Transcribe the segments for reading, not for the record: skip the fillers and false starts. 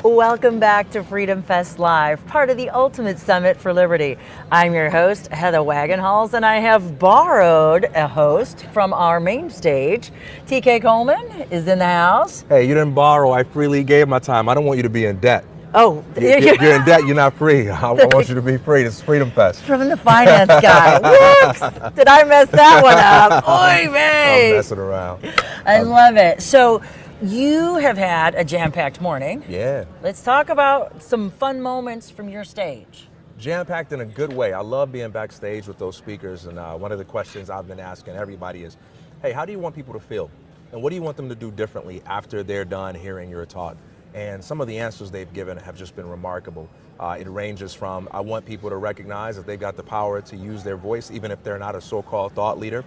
Welcome back to FreedomFest Live, part of the Ultimate Summit for Liberty. I'm your host, Heather Wagenhals, and I have borrowed a host from our main stage. TK Coleman is in the house. Hey, you didn't borrow. I freely gave my time. I don't want you to be in debt. Oh, You're in debt. You're not free. I want you to be free. This is FreedomFest. From the finance guy. Whoops! Did I mess that one up? Oy vey! I'm messing around. I love it. So, you have had a jam-packed morning. Yeah. Let's talk about some fun moments from your stage. Jam-packed in a good way. I love being backstage with those speakers, and one of the questions I've been asking everybody is, hey, how do you want people to feel? And what do you want them to do differently after they're done hearing your talk? And some of the answers they've given have just been remarkable. It ranges from, I want people to recognize that they've got the power to use their voice, even if they're not a so-called thought leader.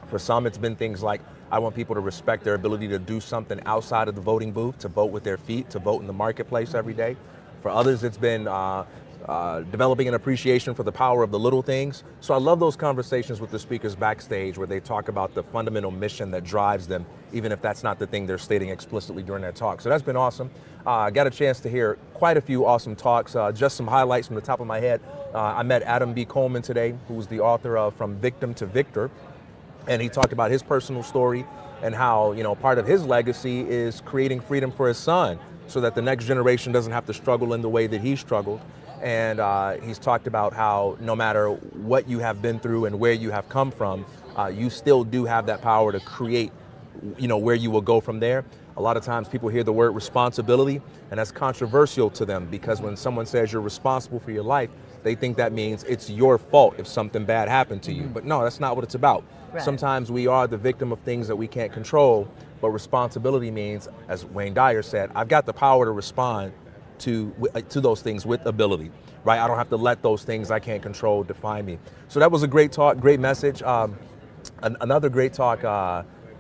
For some, it's been things like, I want people to respect their ability to do something outside of the voting booth, to vote with their feet, to vote in the marketplace every day. For others, it's been developing an appreciation for the power of the little things. So I love those conversations with the speakers backstage where they talk about the fundamental mission that drives them, even if that's not the thing they're stating explicitly during their talk. So that's been awesome. I got a chance to hear quite a few awesome talks. Just some highlights from the top of my head. I met Adam B. Coleman today, who's the author of From Victim to Victor. And he talked about his personal story and how, part of his legacy is creating freedom for his son so that the next generation doesn't have to struggle in the way that he struggled. And he's talked about how no matter what you have been through and where you have come from, you still do have that power to create, where you will go from there. A lot of times people hear the word responsibility, and that's controversial to them because when someone says you're responsible for your life, they think that means it's your fault if something bad happened to you. But no, that's not what it's about. Right. Sometimes we are the victim of things that we can't control, but responsibility means, as Wayne Dyer said, I've got the power to respond to those things with ability, right? I don't have to let those things I can't control define me. So that was a great talk, great message. Another great talk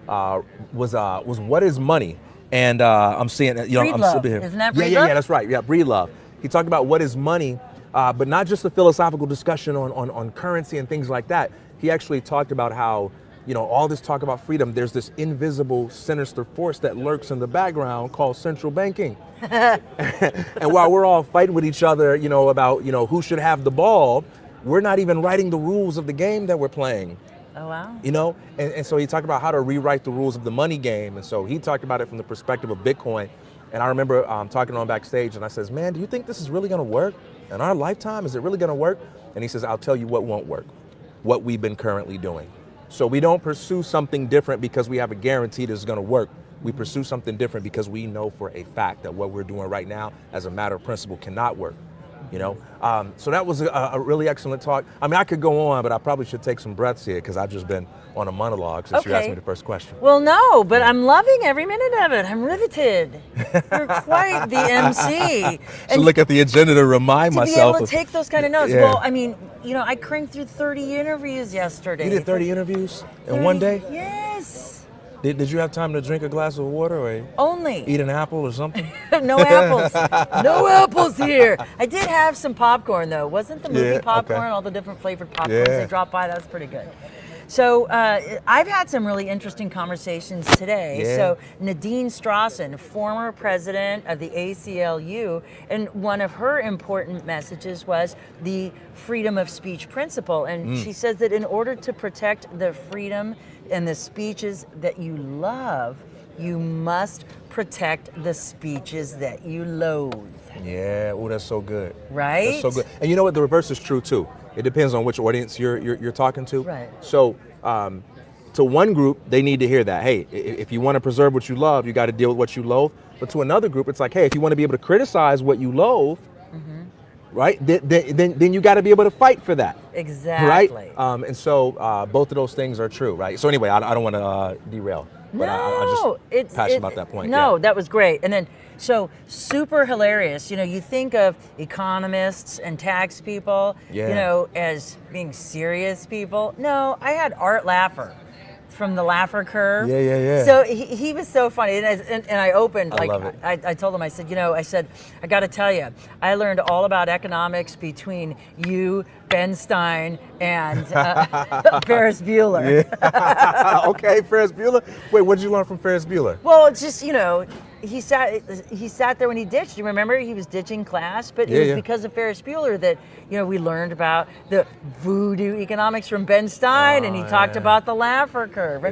was What is Money? And I'm seeing, I'm sitting here. Isn't that Breed Love? Yeah, that's right. Yeah, Breed Love. He talked about what is money, but not just a philosophical discussion on currency and things like that. He actually talked about how, all this talk about freedom, there's this invisible, sinister force that lurks in the background called central banking. And while we're all fighting with each other, about, who should have the ball, we're not even writing the rules of the game that we're playing. Oh, wow. And so he talked about how to rewrite the rules of the money game. And so he talked about it from the perspective of Bitcoin. And I remember talking to him backstage, and I says, man, do you think this is really going to work? In our lifetime, is it really going to work? And he says, I'll tell you what won't work. What we've been currently doing. So we don't pursue something different because we have a guarantee that it's going to work. We pursue something different because we know for a fact that what we're doing right now as a matter of principle cannot work. So that was a really excellent talk. I mean, I could go on, but I probably should take some breaths here because I've just been on a monologue since you asked me the first question. Well, no, but I'm loving every minute of it. I'm riveted. You're quite the MC. So look at the agenda to remind myself. To be able to take those kind of notes. Yeah. Well, I mean, I cranked through 30 interviews yesterday. You did 30 interviews in one day? Yes. Did you have time to drink a glass of water or only eat an apple or something? No apples. No apples here. I did have some popcorn though. Wasn't the movie popcorn, all the different flavored popcorns they dropped by? That was pretty good. So I've had some really interesting conversations today. Yeah. So Nadine Strawson, former president of the ACLU, and one of her important messages was the freedom of speech principle. And she says that in order to protect the freedom and the speeches that you love, you must protect the speeches that you loathe. Yeah, oh, that's so good. Right? That's so good. And you know what? The reverse is true too. It depends on which audience you're talking to. Right. So to one group, they need to hear that. Hey, if you want to preserve what you love, you got to deal with what you loathe. But to another group, it's like, hey, if you want to be able to criticize what you loathe, right? Then you got to be able to fight for that. Exactly. Right. And so both of those things are true, right? So anyway, I don't want to derail. But I just passionate about that point. No, that was great. And then, so super hilarious. You think of economists and tax people, as being serious people. No, I had Art Laffer from the Laffer Curve. Yeah. So he was so funny, and I opened, I love it. I told him, I said, I got to tell you, I learned all about economics between you, Ben Stein and Ferris Bueller. Yeah. Okay, Ferris Bueller. Wait, what did you learn from Ferris Bueller? Well, it's just, he sat there when he ditched. You remember he was ditching class, but it was because of Ferris Bueller that we learned about the voodoo economics from Ben Stein, and he talked about the Laffer curve. I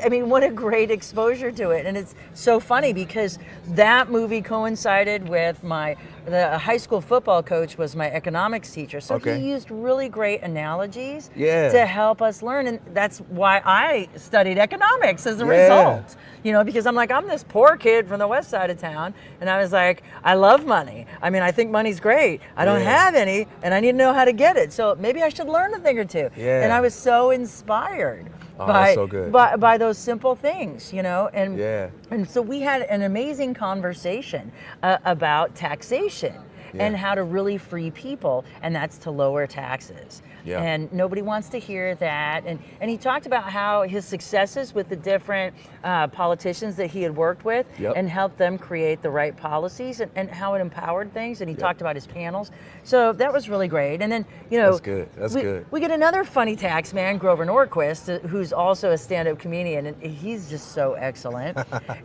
mean, what a great exposure to it, and it's so funny because that movie coincided with the high school football coach was my economics teacher, so he used really great analogies to help us learn, and that's why I studied economics as a result. Because I'm this poor kid from the west side of town, and I was like, I love money. I mean, I think money's great. I don't have any, and I need to know how to get it. So maybe I should learn a thing or two. Yeah. And I was so inspired by those simple things, And so we had an amazing conversation about taxation. And how to really free people, and that's to lower taxes. Yeah. And nobody wants to hear that. And he talked about how his successes with the different politicians that he had worked with and helped them create the right policies and how it empowered things. And he talked about his panels. So that was really great. And then, That's good. That's good. We get another funny tax man, Grover Norquist, who's also a stand-up comedian, and he's just so excellent.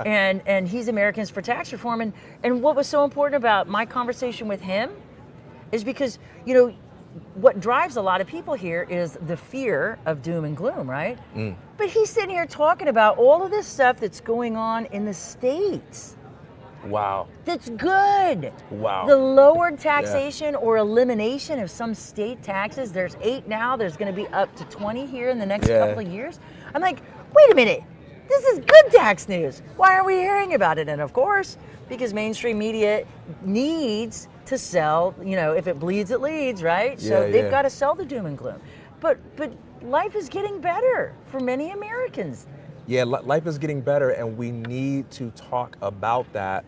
and he's Americans for Tax Reform. And what was so important about my conversation with him is because, what drives a lot of people here is the fear of doom and gloom, right? But he's sitting here talking about all of this stuff that's going on in the States. Wow. That's good. Wow. The lowered taxation or elimination of some state taxes, there's 8 now, there's going to be up to 20 here in the next couple of years. I'm like, wait a minute, this is good tax news. Why are we hearing about it? And of course, because mainstream media needs to sell, if it bleeds, it leads, right? So they've got to sell the doom and gloom. But life is getting better for many Americans. Yeah, life is getting better, and we need to talk about that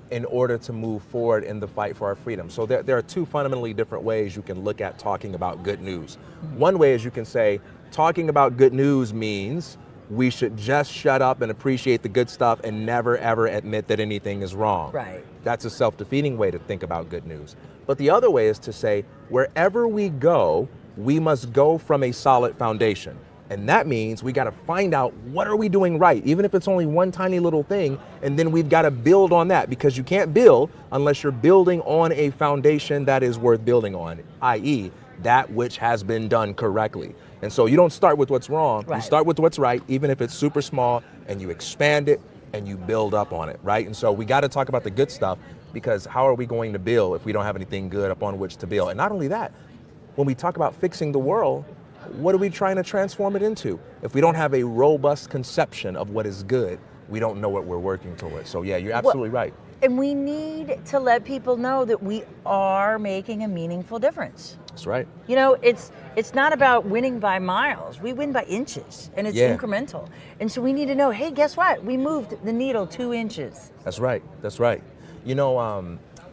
in order to move forward in the fight for our freedom. So there are 2 fundamentally different ways you can look at talking about good news. One way is you can say, talking about good news means we should just shut up and appreciate the good stuff and never ever admit that anything is wrong. Right. That's a self-defeating way to think about good news. But the other way is to say, wherever we go, we must go from a solid foundation. And that means we got to find out what are we doing right, even if it's only one tiny little thing, and then we've got to build on that, because you can't build unless you're building on a foundation that is worth building on, i.e. that which has been done correctly. And so you don't start with what's wrong, you start with what's right, even if it's super small, and you expand it and you build up on it, right? And so we got to talk about the good stuff, because how are we going to build if we don't have anything good upon which to build? And not only that, when we talk about fixing the world, what are we trying to transform it into? If we don't have a robust conception of what is good, we don't know what we're working towards. So yeah, you're absolutely right. And we need to let people know that we are making a meaningful difference. That's right. It's not about winning by miles. We win by inches, and it's incremental. And so we need to know, hey, guess what? We moved the needle 2 inches. That's right. That's right.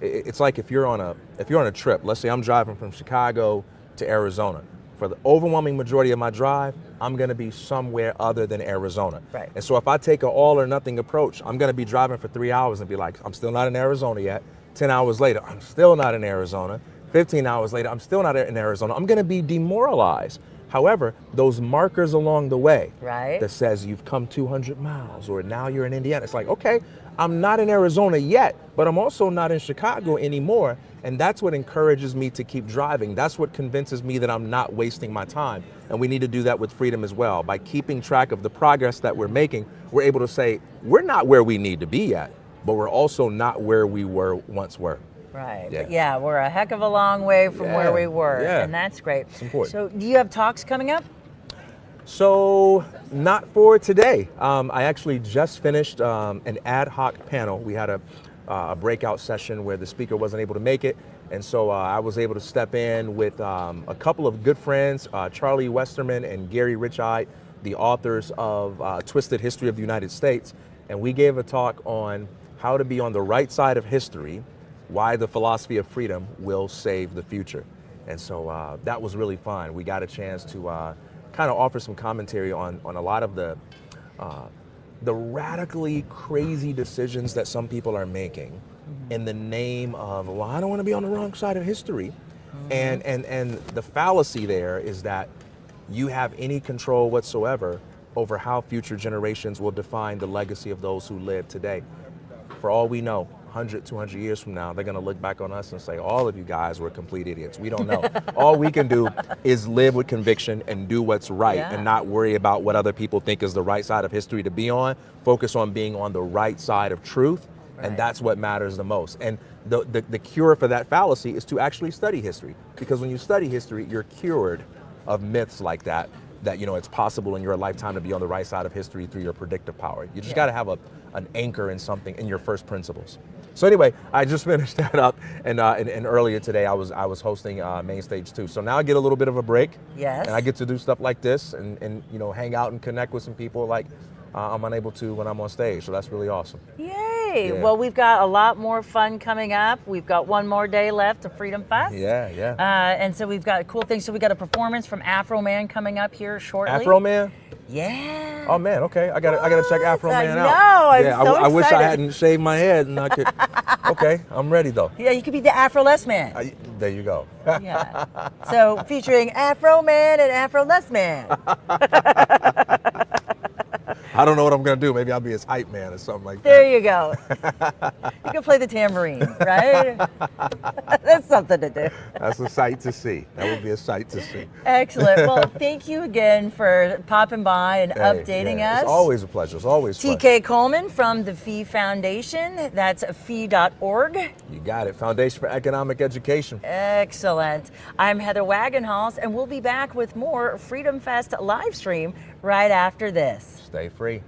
It's like if you're on a trip. Let's say I'm driving from Chicago to Arizona. For the overwhelming majority of my drive, I'm going to be somewhere other than Arizona. Right. And so if I take an all or nothing approach, I'm going to be driving for 3 hours and be like, I'm still not in Arizona yet. 10 hours later, I'm still not in Arizona. 15 hours later, I'm still not in Arizona. I'm going to be demoralized. However, those markers along the way that says you've come 200 miles or now you're in Indiana, it's like, okay, I'm not in Arizona yet, but I'm also not in Chicago anymore. And that's what encourages me to keep driving. That's what convinces me that I'm not wasting my time. And we need to do that with freedom as well. By keeping track of the progress that we're making, we're able to say, we're not where we need to be yet, but we're also not where we once were. Right. Yeah, we're a heck of a long way from where we were. Yeah. And that's great. It's important. So do you have talks coming up? So not for today. I actually just finished an ad hoc panel. We had a breakout session where the speaker wasn't able to make it. And so I was able to step in with a couple of good friends, Charlie Westerman and Gary Richide, the authors of Twisted History of the United States. And we gave a talk on how to be on the right side of history, why the philosophy of freedom will save the future. And so that was really fun. We got a chance to kind of offer some commentary on a lot of the radically crazy decisions that some people are making in the name of, well, I don't want to be on the wrong side of history. And the fallacy there is that you have any control whatsoever over how future generations will define the legacy of those who live today. For all we know, 100, 200 years from now, they're going to look back on us and say, all of you guys were complete idiots. We don't know. All we can do is live with conviction and do what's right and not worry about what other people think is the right side of history to be on. Focus on being on the right side of truth. And that's what matters the most. And the cure for that fallacy is to actually study history. Because when you study history, you're cured of myths like that, it's possible in your lifetime to be on the right side of history through your predictive power. You just got to have an anchor in something, in your first principles. So anyway, I just finished that up, and earlier today I was hosting Main Stage 2. So now I get a little bit of a break. Yes. And I get to do stuff like this and hang out and connect with some people like I'm unable to when I'm on stage. So that's really awesome. Yay! Yeah. Well, we've got a lot more fun coming up. We've got one more day left of FreedomFest. Yeah. And so we've got cool things. So we got a performance from Afro Man coming up here shortly. Afro Man? Yeah. Oh man, okay. I gotta check Afro Man out. I know. Yeah, I'm so I wish I excited. hadn't shaved my head and I could. Okay, I'm ready though. Yeah, you could be the Afro-less man. There you go. Yeah. So featuring Afro Man and Afro-less man. I don't know what I'm gonna do. Maybe I'll be his hype man or something like that. There you go. You can play the tambourine, right? That's something to do. That's a sight to see. That would be a sight to see. Excellent. Well, thank you again for popping by and updating us. It's always a pleasure. It's always fun. TK Coleman from the Fee Foundation. That's fee.org. You got it. Foundation for Economic Education. Excellent. I'm Heather Wagenhals, and we'll be back with more Freedom Fest live stream right after this. Stay free.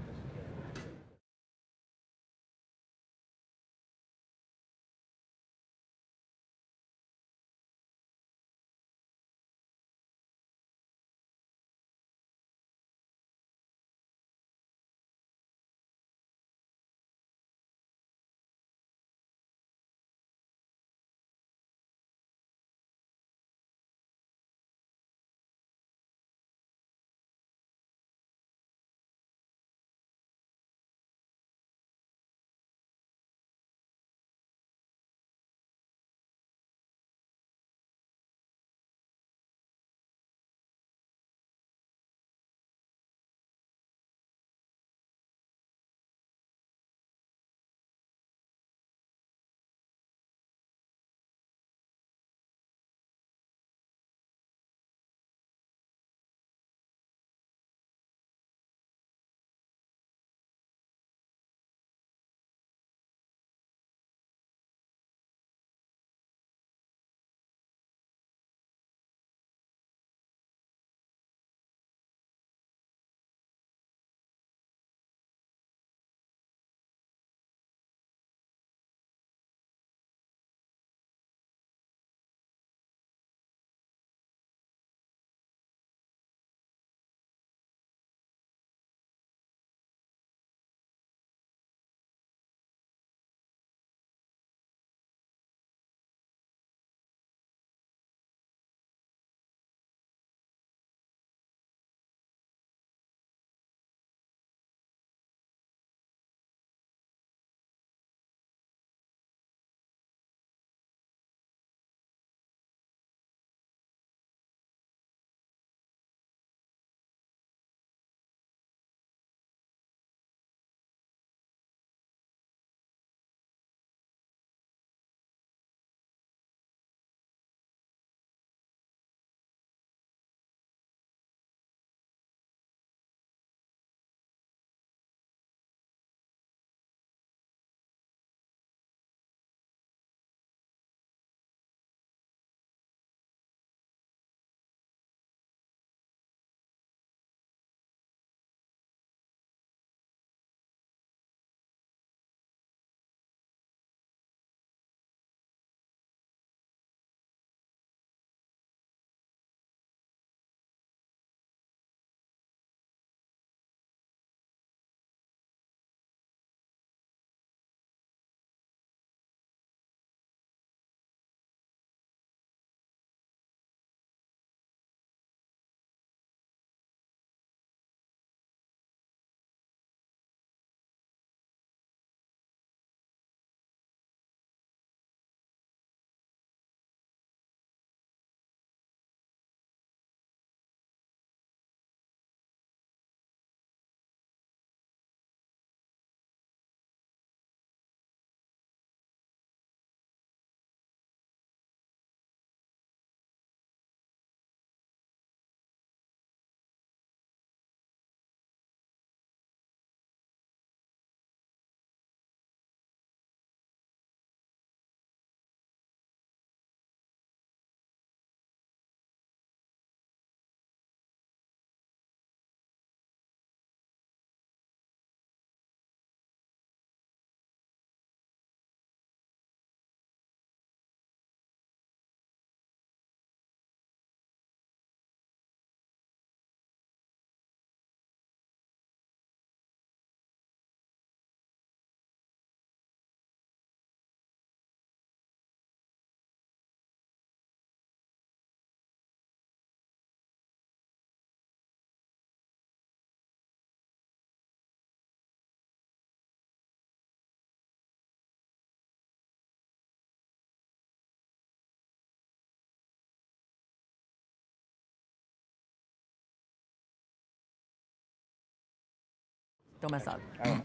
Don't mess up. I won't.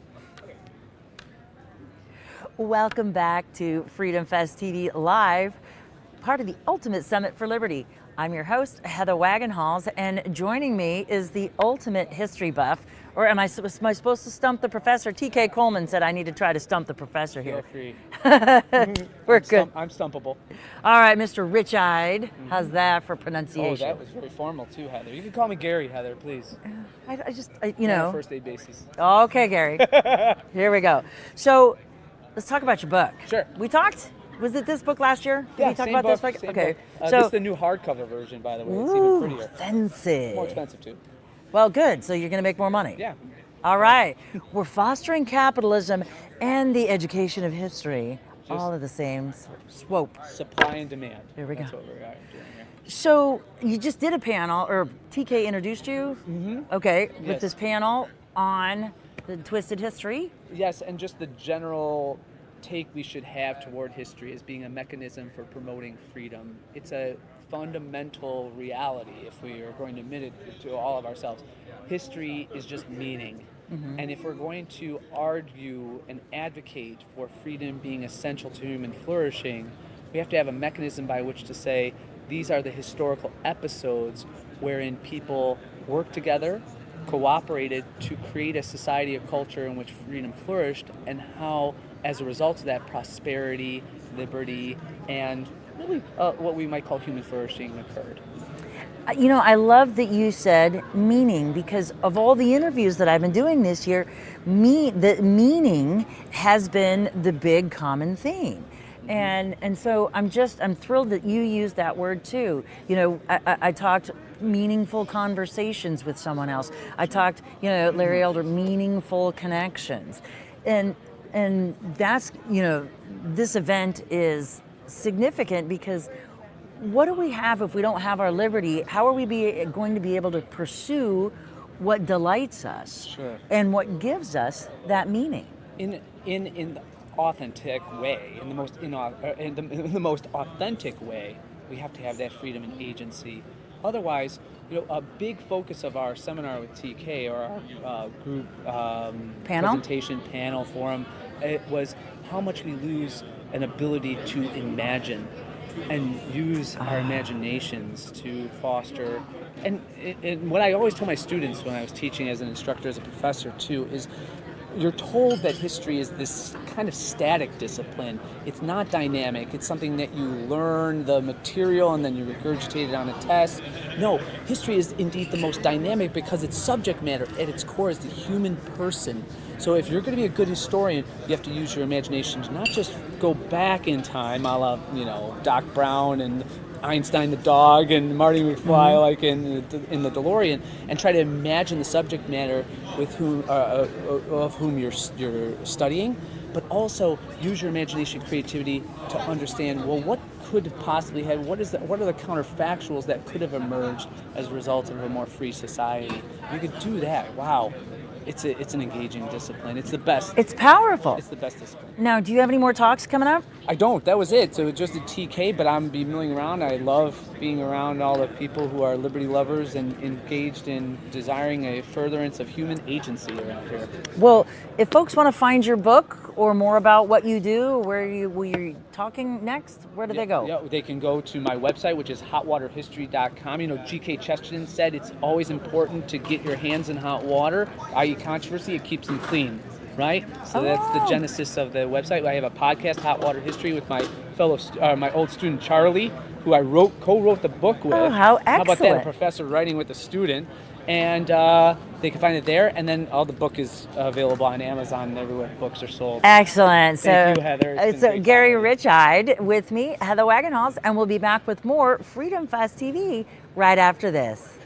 Welcome back to FreedomFest TV Live, part of the Ultimate Summit for Liberty. I'm your host, Heather Wagenhals, and joining me is the ultimate history buff, or am I supposed to stump the professor? TK Coleman said I need to try to stump the professor here. Feel free. We're good. I'm stumpable. All right, Mr. Rich-eyed. How's that for pronunciation? Oh, that was very formal too, Heather. You can call me Gary, Heather, please. You On a know. first aid basis. Okay, Gary. Here we go. So, let's talk about your book. Sure. We talked. Was it this book last year? Did we talk same about this book, book? same Okay. book. So This is the new hardcover version, by the way. It's even ooh, prettier. fancy. More expensive too. Well, good. So you're going to make more money. Yeah. All right. We're fostering capitalism and the education of history, all of the same swope. Supply and demand. There we go. That's what we're doing here. So you just did a panel, or TK introduced you? Okay, with Yes. this panel on the twisted history. Yes, and just the general take we should have toward history as being a mechanism for promoting freedom. It's a fundamental reality if we are going to admit it to all of ourselves. History is just meaning. And if we're going to argue and advocate for freedom being essential to human flourishing, we have to have a mechanism by which to say these are the historical episodes wherein people work together, cooperated to create a society, a culture in which freedom flourished, and how, as a result of that, prosperity, liberty, and really what we might call human flourishing occurred. You know, I love that you said meaning, because of all the interviews that I've been doing this year, the meaning has been the big common theme. And so I'm thrilled that you used that word too. You know, I talked meaningful conversations with someone else. I talked, Larry Elder, meaningful connections. And that's, this event is significant because what do we have if we don't have our liberty? How are we going to be able to pursue what delights us and what gives us that meaning? In the authentic way, in the most authentic way, we have to have that freedom and agency. Otherwise, a big focus of our seminar with TK, or our group presentation panel forum, it was how much we lose an ability to imagine and use our imaginations to foster. And what I always tell my students when I was teaching as an instructor, as a professor too, is you're told that history is this kind of static discipline. It's not dynamic. It's something that you learn the material and then you regurgitate it on a test. No, history is indeed the most dynamic because its subject matter at its core is the human person. So if you're going to be a good historian, you have to use your imagination to not just go back in time, a la, Doc Brown and Einstein the dog and Marty McFly, like in the DeLorean, and try to imagine the subject matter with of whom you're studying, but also use your imagination, creativity to understand, well, what could have possibly had, what are the counterfactuals that could have emerged as a result of a more free society. You could do that. Wow. It's an engaging discipline. It's the best. It's powerful. It's the best discipline. Now, do you have any more talks coming up? I don't. That was it. So just a TK, but I'm be milling around. I love being around all the people who are liberty lovers and engaged in desiring a furtherance of human agency around here. Well, if folks want to find your book or more about what you do, where you're talking next, where do they go? Yeah, they can go to my website, which is hotwaterhistory.com. G.K. Chesterton said it's always important to get your hands in hot water, i.e. controversy. It keeps them clean, right? So that's the genesis of the website. I have a podcast, Hot Water History, with my my old student Charlie, who I co-wrote the book with. Oh, how excellent! How about that? A professor writing with a student. And they can find it there, and then all the book is available on Amazon and everywhere books are sold. Excellent. Thank you, Heather. So Gary Rich-eyed with me, Heather Wagenhals, and we'll be back with more Freedom Fest TV right after this.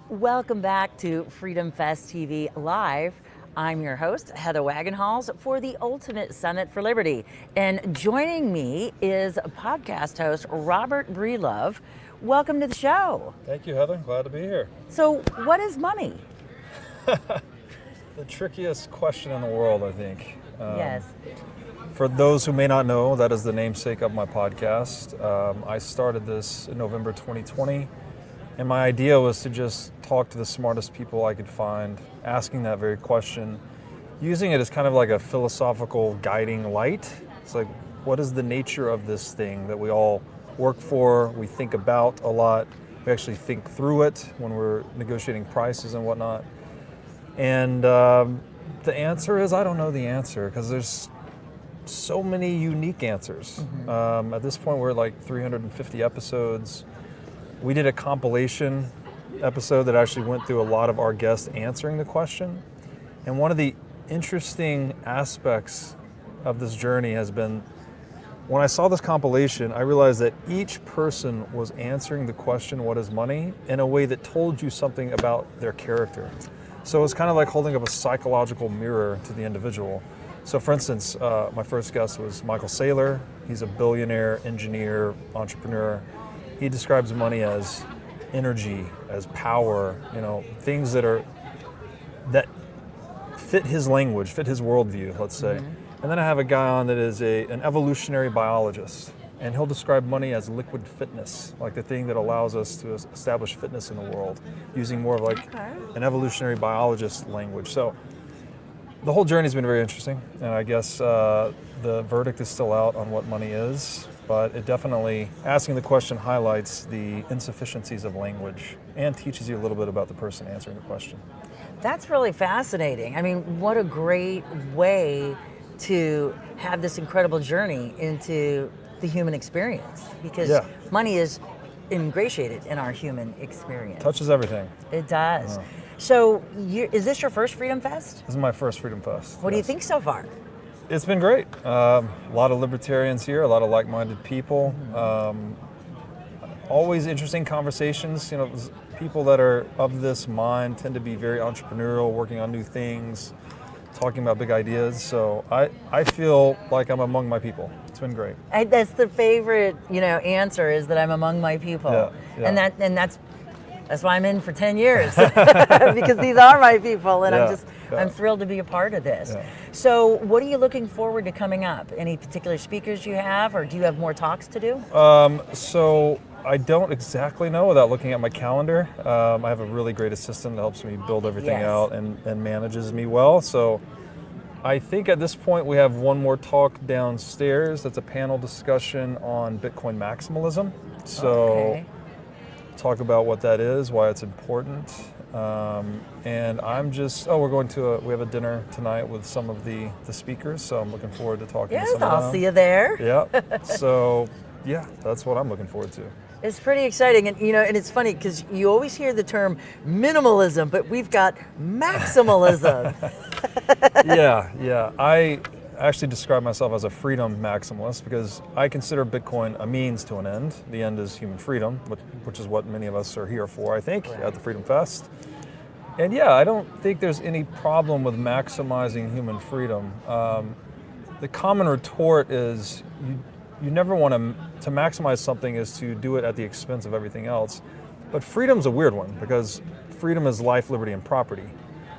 Welcome back to Freedom Fest TV Live. I'm your host, Heather Wagenhals, for the Ultimate Summit for Liberty. And joining me is podcast host Robert Breedlove. Welcome to the show. Thank you, Heather. Glad to be here. So, what is money? The trickiest question in the world, I think. Yes. For those who may not know, that is the namesake of my podcast. I started this in November 2020, and my idea was to just talk to the smartest people I could find, asking that very question, using it as kind of like a philosophical guiding light. It's like, what is the nature of this thing that we all work for, we think about a lot, we actually think through it when we're negotiating prices and whatnot. And the answer is, I don't know the answer, because there's so many unique answers. At this point, we're like 350 episodes. We did a compilation episode that actually went through a lot of our guests answering the question. And one of the interesting aspects of this journey has been, when I saw this compilation, I realized that each person was answering the question, what is money, in a way that told you something about their character. So it's kind of like holding up a psychological mirror to the individual. So for instance, my first guest was Michael Saylor. He's a billionaire, engineer, entrepreneur. He describes money as energy, as power, things that fit his language, fit his worldview, let's say. And then I have a guy on that is an evolutionary biologist, and he'll describe money as liquid fitness, like the thing that allows us to establish fitness in the world, using more of like an evolutionary biologist language. So the whole journey's been very interesting, and I guess the verdict is still out on what money is, but it definitely, asking the question highlights the insufficiencies of language and teaches you a little bit about the person answering the question. That's really fascinating. I mean, what a great way to have this incredible journey into the human experience, because money is ingratiated in our human experience. Touches everything. It does. So, is this your first Freedom Fest? This is my first Freedom Fest. What do you think so far? It's been great. A lot of libertarians here, a lot of like-minded people. Always interesting conversations. People that are of this mind tend to be very entrepreneurial, working on new things, talking about big ideas. So I feel like I'm among my people. It's been great. That's the favorite, answer is that I'm among my people. Yeah. And that's why I'm in for 10 years because these are my people, and I'm thrilled to be a part of this. Yeah. So what are you looking forward to coming up? Any particular speakers you have, or do you have more talks to do? So I don't exactly know without looking at my calendar. I have a really great assistant that helps me build everything out and manages me well. So I think at this point we have one more talk downstairs. That's a panel discussion on Bitcoin maximalism. So talk about what that is, why it's important. And I'm just, we have a dinner tonight with some of the speakers, so I'm looking forward to talking to some of them. I'll see you there. Yeah. So, that's what I'm looking forward to. It's pretty exciting, and and it's funny because you always hear the term minimalism, but we've got maximalism. Yeah. I actually describe myself as a freedom maximalist because I consider Bitcoin a means to an end. The end is human freedom, which is what many of us are here for, I think, at the Freedom Fest. And I don't think there's any problem with maximizing human freedom. The common retort is you never want to maximize something is to do it at the expense of everything else. But freedom's a weird one because freedom is life, liberty, and property.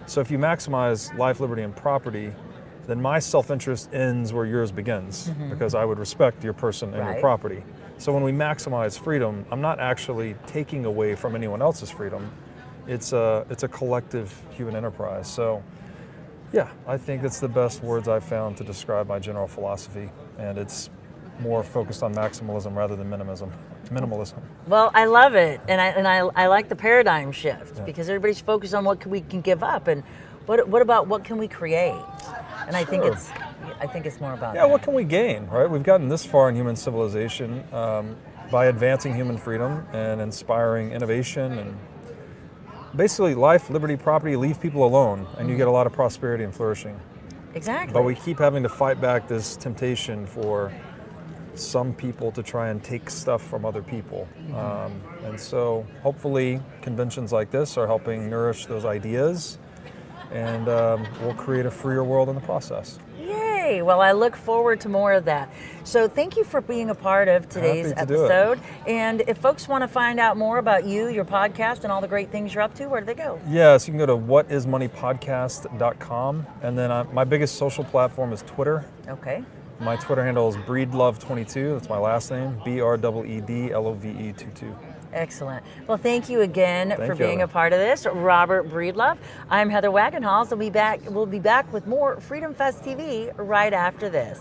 So if you maximize life, liberty, and property, then my self-interest ends where yours begins because I would respect your person and your property. So when we maximize freedom, I'm not actually taking away from anyone else's freedom. It's a collective human enterprise. So I think it's the best words I've found to describe my general philosophy, and it's more focused on maximalism rather than minimalism. Well, I love it, and I like the paradigm shift because everybody's focused on what we can give up, and what about what can we create? And I think it's more about that. What can we gain, right? We've gotten this far in human civilization by advancing human freedom and inspiring innovation and basically life, liberty, property, leave people alone, and you get a lot of prosperity and flourishing. Exactly. But we keep having to fight back this temptation for some people to try and take stuff from other people. And so hopefully conventions like this are helping nourish those ideas, and we'll create a freer world in the process. Yay! Well, I look forward to more of that. So thank you for being a part of today's Happy to do it. episode. And if folks want to find out more about you, your podcast, and all the great things you're up to, where do they go? Yes, you can go to whatismoneypodcast.com, and then my biggest social platform is Twitter. Okay. My Twitter handle is breedlove22. That's my last name, BREEDLOVE22. Excellent. Well, thank you again Thank for you, being a Heather. part of this, Robert Breedlove. I'm Heather Wagenhals. We'll be back with more Freedom Fest TV right after this.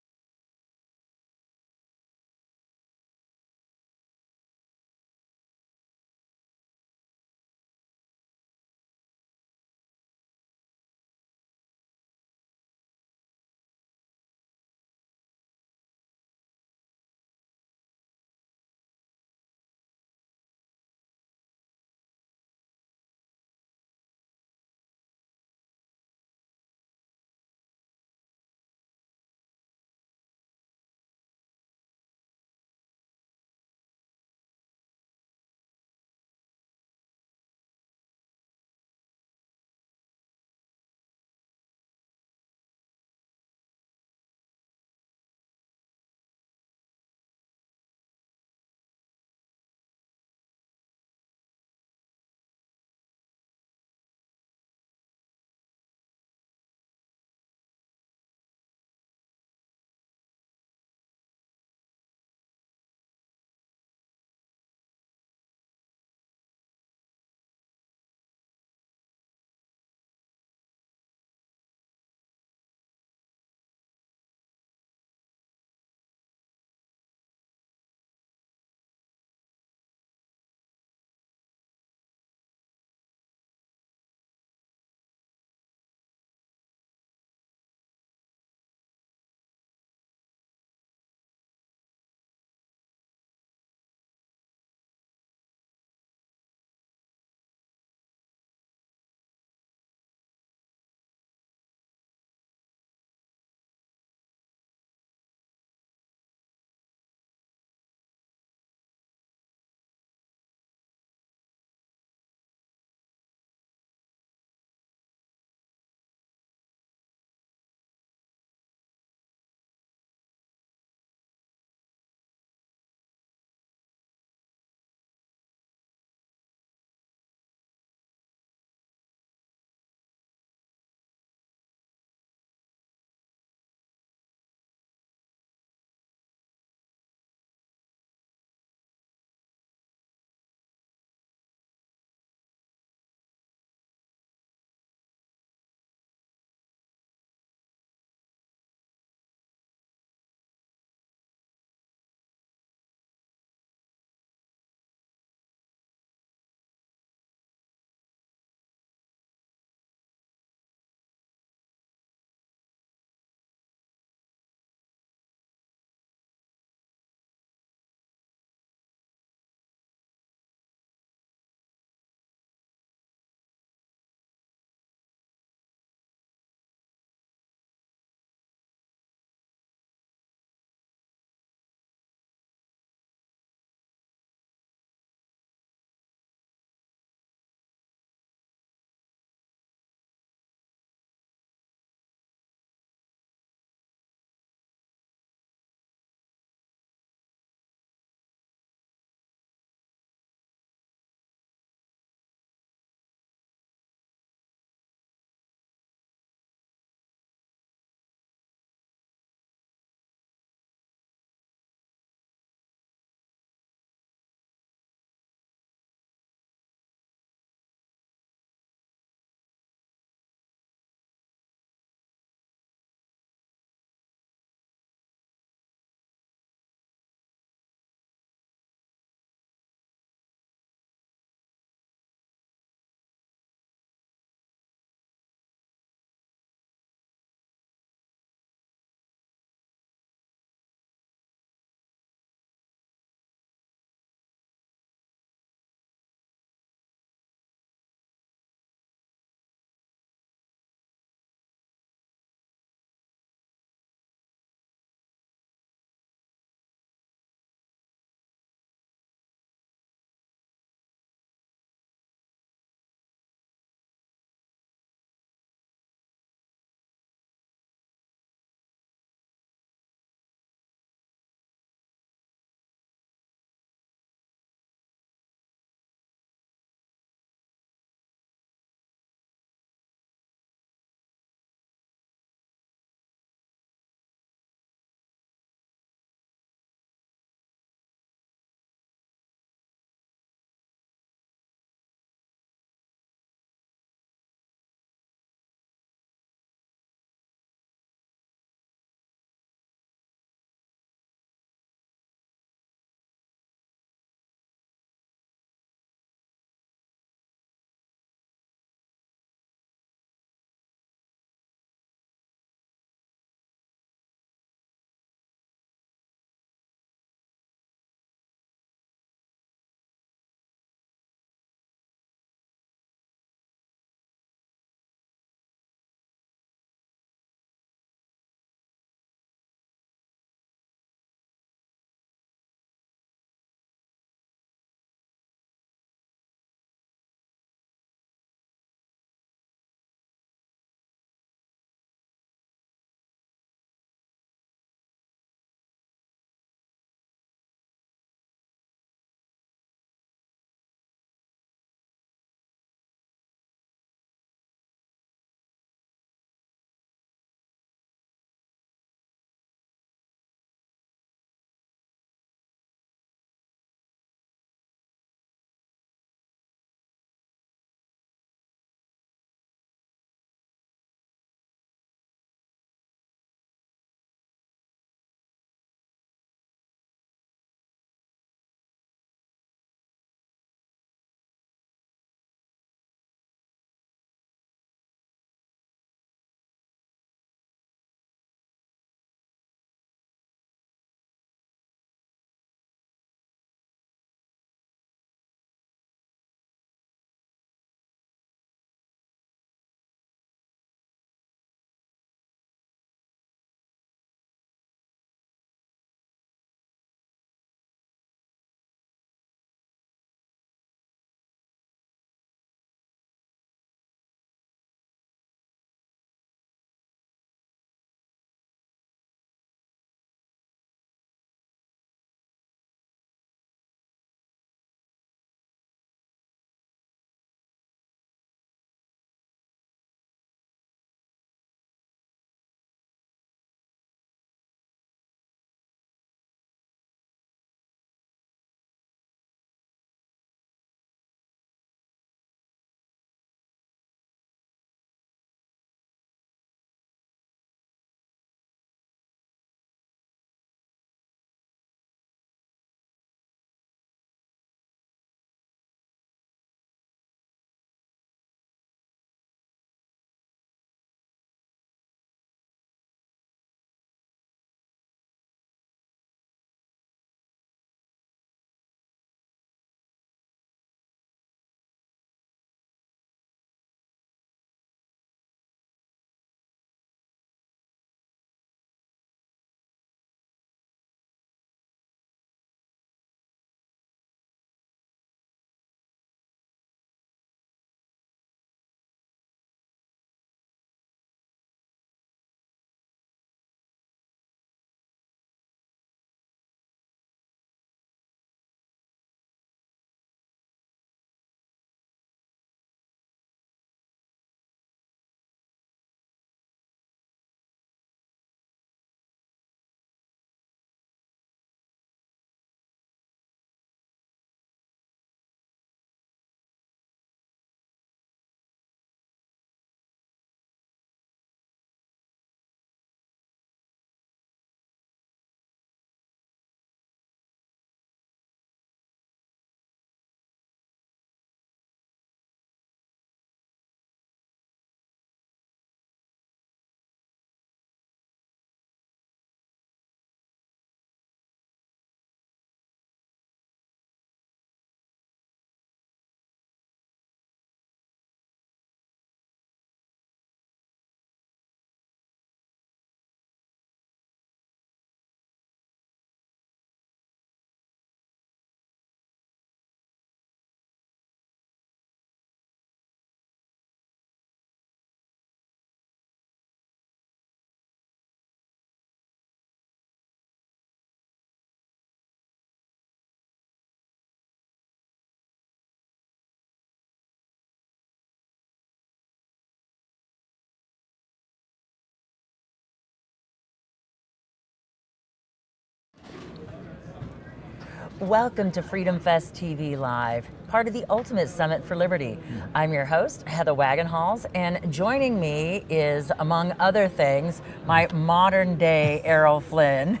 Welcome to FreedomFest TV Live, part of the Ultimate Summit for Liberty. I'm your host, Heather Wagenhals, and joining me is, among other things, my modern day Errol Flynn,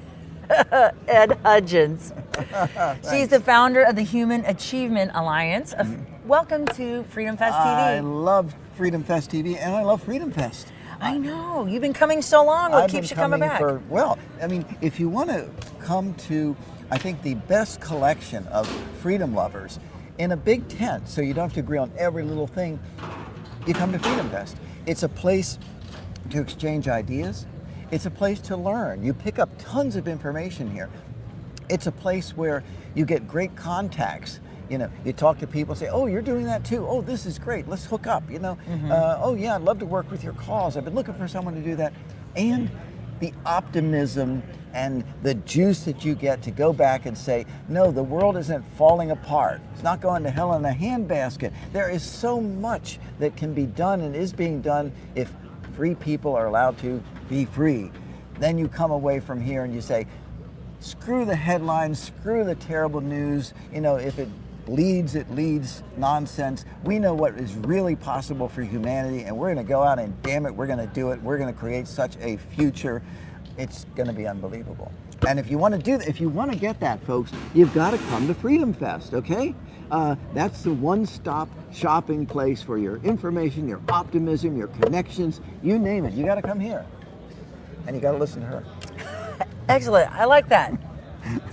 Ed Hudgens. She's the founder of the Human Achievement Alliance. Welcome to FreedomFest I TV. love FreedomFest TV, and I love FreedomFest. I know, you've been coming so long. What I've keeps been you coming back? Well, I mean, if you want to come to, I think, the best collection of freedom lovers in a big tent, so you don't have to agree on every little thing, you come to FreedomFest. It's a place to exchange ideas. It's a place to learn. You pick up tons of information here. It's a place where you get great contacts. You know, you talk to people, say, oh, you're doing that too. Oh, this is great. Let's hook up, you know. Oh, yeah, I'd love to work with your cause. I've been looking for someone to do that. And the optimism and the juice that you get to go back and say, no, the world isn't falling apart. It's not going to hell in a handbasket. There is so much that can be done and is being done if free people are allowed to be free. Then you come away from here and you say, screw the headlines, screw the terrible news. You know, if it bleeds, it leads nonsense. We know what is really possible for humanity, and we're going to go out and damn it, we're going to do it. We're going to create such a future. It's going to be unbelievable. And if you want to do that, if you want to get that, folks, you've got to come to Freedom Fest, okay? That's the one-stop shopping place for your information, your optimism, your connections, you name it. You got to come here, and you got to listen to her. Excellent, I like that.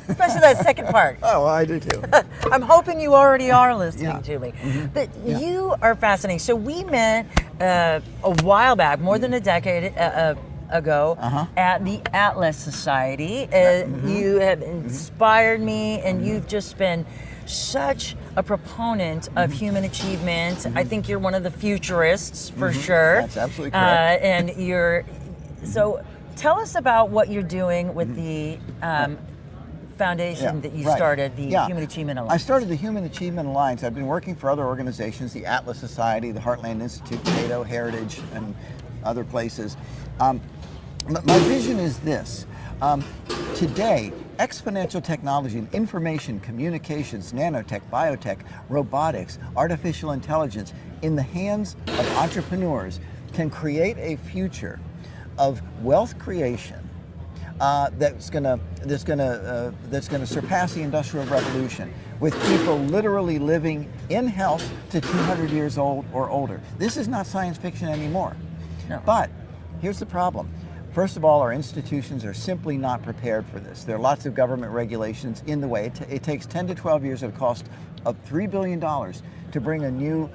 Especially that second part. Oh, I do too. I'm hoping you already are listening Yeah. to me. But you are fascinating. So we met a while back, more than a decade ago, at the Atlas Society. You have inspired me, and you've just been such a proponent of human achievement. I think you're one of the futurists for sure. That's absolutely correct. And so tell us about what you're doing with the foundation that you started, the Human Achievement Alliance. I started the Human Achievement Alliance. I've been working for other organizations, the Atlas Society, the Heartland Institute, Cato, Heritage, and other places. My vision is this. Today, exponential technology in information, communications, nanotech, biotech, robotics, artificial intelligence, in the hands of entrepreneurs can create a future of wealth creation that's gonna surpass the Industrial Revolution, with people literally living in health to 200 years old or older. This is not science fiction anymore. No. But here's the problem. First of all, our institutions are simply not prepared for this. There are lots of government regulations in the way. It takes 10 to 12 years at a cost of $3 billion to bring a new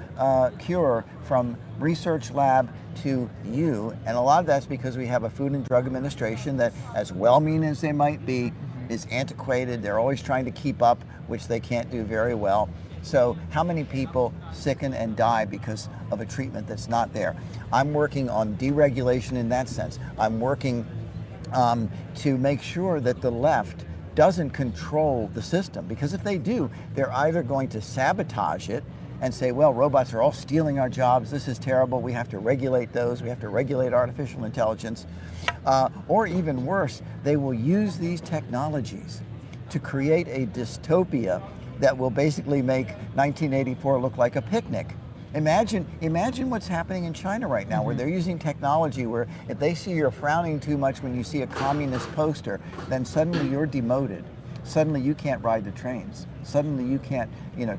cure from research lab to you. And a lot of that's because we have a Food and Drug Administration that, as well-meaning as they might be, is antiquated. They're always trying to keep up, which they can't do very well. So how many people sicken and die because of a treatment that's not there? I'm working on deregulation in that sense. I'm working to make sure that the left doesn't control the system, because if they do, they're either going to sabotage it and say, well, robots are all stealing our jobs, this is terrible, we have to regulate those, we have to regulate artificial intelligence, or even worse, they will use these technologies to create a dystopia that will basically make 1984 look like a picnic. Imagine what's happening in China right now, where they're using technology where if they see you're frowning too much when you see a communist poster, then suddenly you're demoted. Suddenly you can't ride the trains. Suddenly you can't,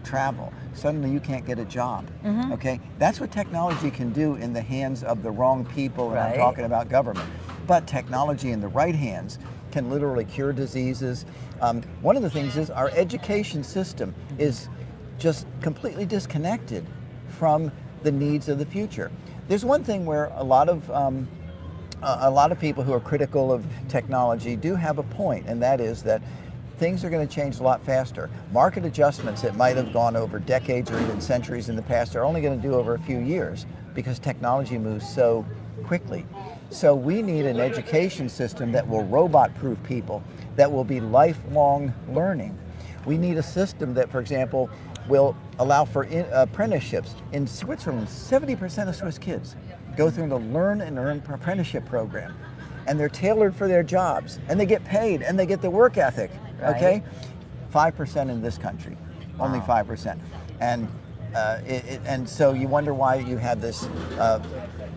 travel. Suddenly you can't get a job. Okay, that's what technology can do in the hands of the wrong people. And I'm talking about government. But technology in the right hands can literally cure diseases. One of the things is our education system is just completely disconnected from the needs of the future. There's one thing where a lot of people who are critical of technology do have a point, and that is that things are going to change a lot faster. Market adjustments that might have gone over decades or even centuries in the past are only going to do over a few years because technology moves so quickly. So we need an education system that will robot-proof people, that will be lifelong learning. We need a system that, for example, will allow for apprenticeships. In Switzerland, 70% of Swiss kids go through the Learn and Earn apprenticeship program. And they're tailored for their jobs, and they get paid, and they get the work ethic, okay? 5% in this country, only 5%. And and so you wonder why you have this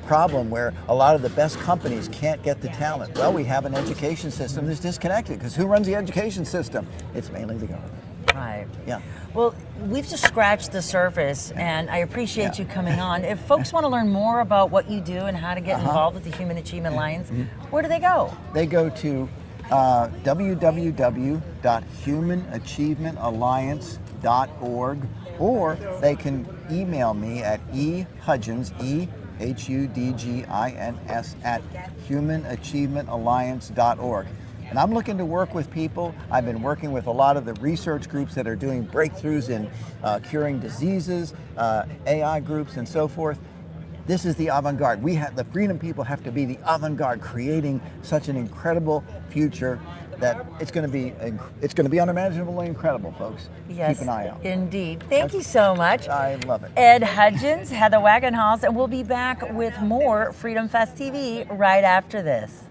problem where a lot of the best companies can't get the talent. Well, we have an education system that's disconnected, because who runs the education system? It's mainly the government. Right. Yeah. Well, we've just scratched the surface, and I appreciate you coming on. If folks want to learn more about what you do and how to get involved with the Human Achievement Alliance, where do they go? They go to www.humanachievementalliance.org, or they can email me at ehudgins, EHUDGINS, at humanachievementalliance.org. And I'm looking to work with people. I've been working with a lot of the research groups that are doing breakthroughs in curing diseases, AI groups, and so forth. This is the avant-garde. The Freedom people have to be the avant-garde, creating such an incredible future that it's going to be unimaginably incredible, folks. Yes, Keep an eye out. indeed. Thank you so much. I love it. Ed Hudgens, Heather Wagenhals, and we'll be back with more Freedom Fest TV right after this.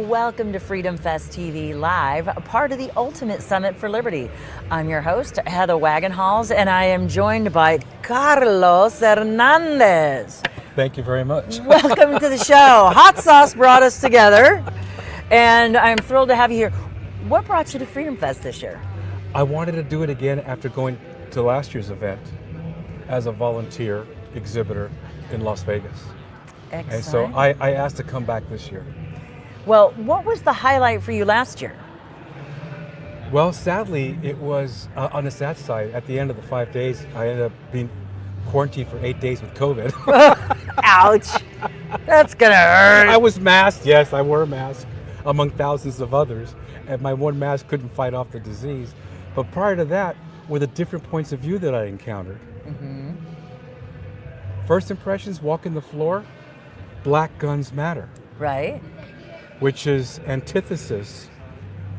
Welcome to FreedomFest TV Live, a part of the Ultimate Summit for Liberty. I'm your host, Heather Wagenhals, and I am joined by Carlos Hernandez. Thank you very much. Welcome to the show. Hot sauce brought us together, and I'm thrilled to have you here. What brought you to FreedomFest this year? I wanted to do it again after going to last year's event as a volunteer exhibitor in Las Vegas. Excellent. And so I asked to come back this year. Well, what was the highlight for you last year? Well, sadly, it was on the sad side. At the end of the 5 days, I ended up being quarantined for 8 days with COVID. Ouch. That's gonna hurt. I was masked. Yes, I wore a mask among thousands of others, and my one mask couldn't fight off the disease. But prior to that were the different points of view that I encountered. Mm-hmm. First impressions, walking the floor, Black Guns Matter, Right? which is antithesis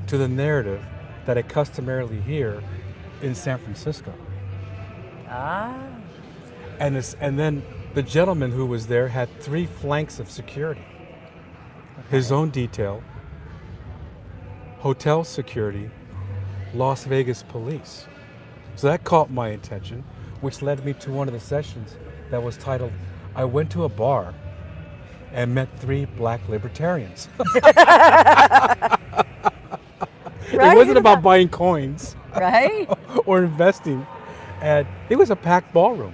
to the narrative that I customarily hear in San Francisco. Ah. And then the gentleman who was there had 3 flanks of security. His own detail, hotel security, Las Vegas police. So that caught my attention, which led me to one of the sessions that was titled, I went to a bar and met 3 black libertarians. Right? It wasn't about buying coins Right? or investing. And it was a packed ballroom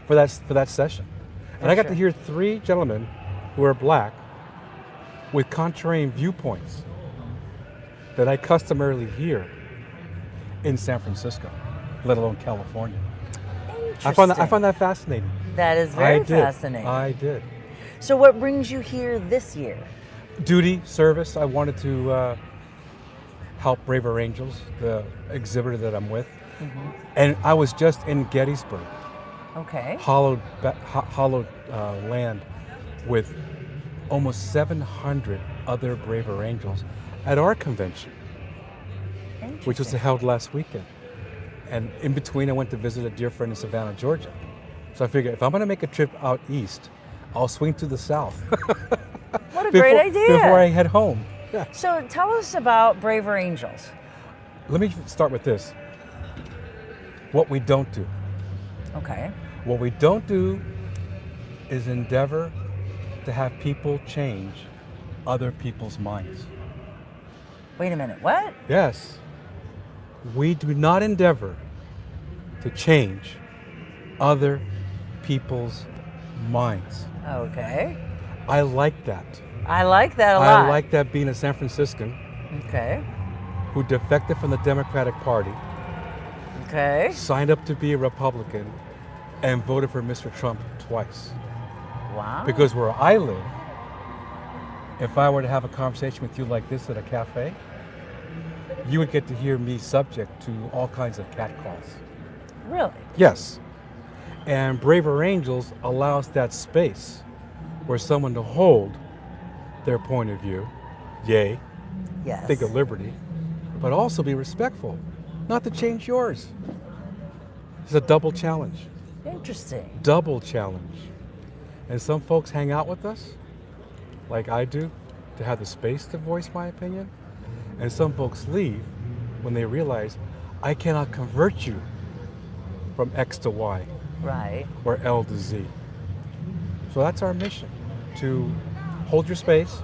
for that session. And I got sure. to hear 3 gentlemen who are black with contrarian viewpoints that I customarily hear in San Francisco, let alone California. I found that fascinating. That is very I did. fascinating. I did. So what brings you here this year? Duty, service. I wanted to help Braver Angels, the exhibitor that I'm with. Mm-hmm. And I was just in Gettysburg, Okay. hollowed land with almost 700 other Braver Angels at our convention, which was Interesting. held last weekend. And in between, I went to visit a dear friend in Savannah, Georgia. So I figured if I'm going to make a trip out east, I'll swing to the south What a great idea. before I head home. Yeah. So tell us about Braver Angels. Let me start with this. What we don't do. Okay. What we don't do is endeavor to have people change other people's minds. Wait a minute. What? Yes. We do not endeavor to change other people's minds. Okay. I like that. I like that a lot. I like that being a San Franciscan Okay. who defected from the Democratic Party, Okay. signed up to be a Republican, and voted for Mr. Trump twice. Wow. Because where I live, if I were to have a conversation with you like this at a cafe, you would get to hear me subject to all kinds of catcalls. Really? Yes. And Braver Angels allows that space where someone to hold their point of view, yay, Yes. think of liberty, but also be respectful, not to change yours. It's a double challenge. Interesting. Double challenge. And some folks hang out with us, like I do, to have the space to voice my opinion. And some folks leave when they realize I cannot convert you from X to Y Right. or L to Z. So that's our mission, to hold your space.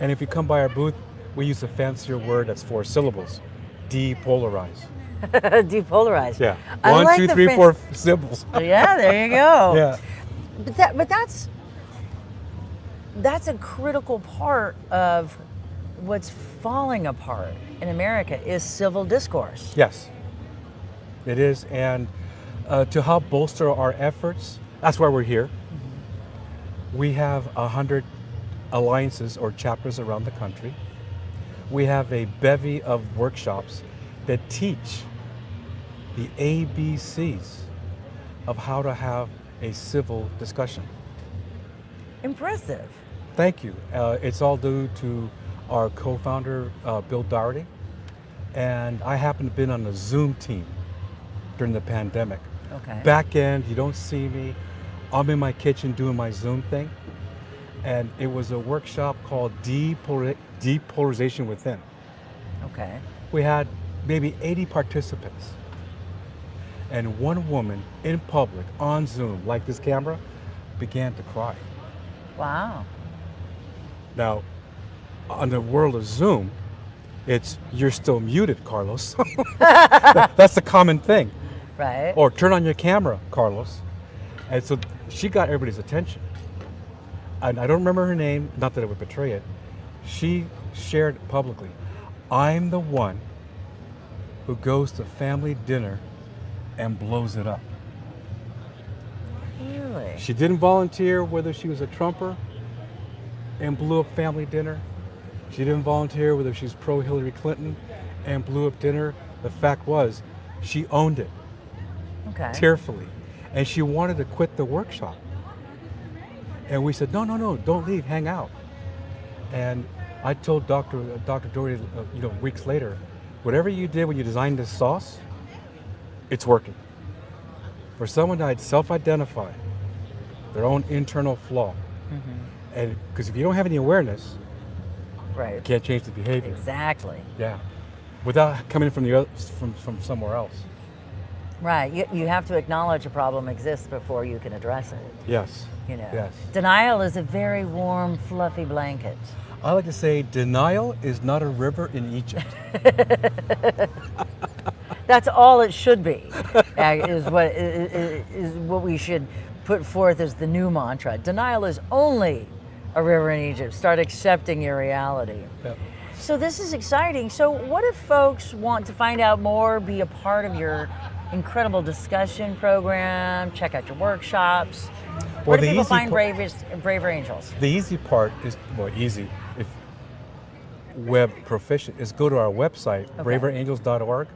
And if you come by our booth, we use a fancier word that's 4 syllables, depolarize. Depolarized. Yeah. I 1, like 2, the 3, fan- 4 symbols. Yeah, there you go. Yeah. But that's a critical part of what's falling apart in America is civil discourse. Yes, it is. And to help bolster our efforts, that's why we're here. We have 100 alliances or chapters around the country. We have a bevy of workshops that teach the ABCs of how to have a civil discussion. Impressive. Thank you. It's all due to our co-founder, Bill Doherty. And I happen to have been on the Zoom team during the pandemic. Okay. Back end, you don't see me. I'm in my kitchen doing my Zoom thing. and it was a workshop called Depolarization Within. Okay. We had maybe 80 participants, and one woman in public on Zoom, like this camera, began to cry. Wow. Now, on the world of Zoom, it's you're still muted, Carlos. That's the common thing. Right. Or turn on your camera, Carlos. And so she got everybody's attention. And I don't remember her name, not that it would betray it. She shared publicly, I'm the one who goes to family dinner and blows it up. Really? She didn't volunteer whether she was a Trumper and blew up family dinner. She didn't volunteer whether she's pro Hillary Clinton and blew up dinner. The fact was, she owned it Okay. tearfully. And she wanted to quit the workshop. And we said, no, don't leave, hang out. And I told Dr. Doherty, weeks later, whatever you did when you designed this sauce, it's working. For someone to self-identify their own internal flaw, and because if you don't have any awareness, you Right. can't change the behavior. Exactly. Yeah, without coming from from somewhere else. Right. You have to acknowledge a problem exists before you can address it. Yes. You know. Yes. Denial is a very warm, fluffy blanket. I like to say denial is not a river in Egypt. That's all it should be. Is what we should put forth as the new mantra. Denial is only a river in Egypt. Start accepting your reality. Yep. So this is exciting. So what if folks want to find out more, be a part of your incredible discussion program, check out your workshops? Where do the people easy find pa- Braver Angels? The easy part is, easy, if web proficient, is go to our website, braverangels.org.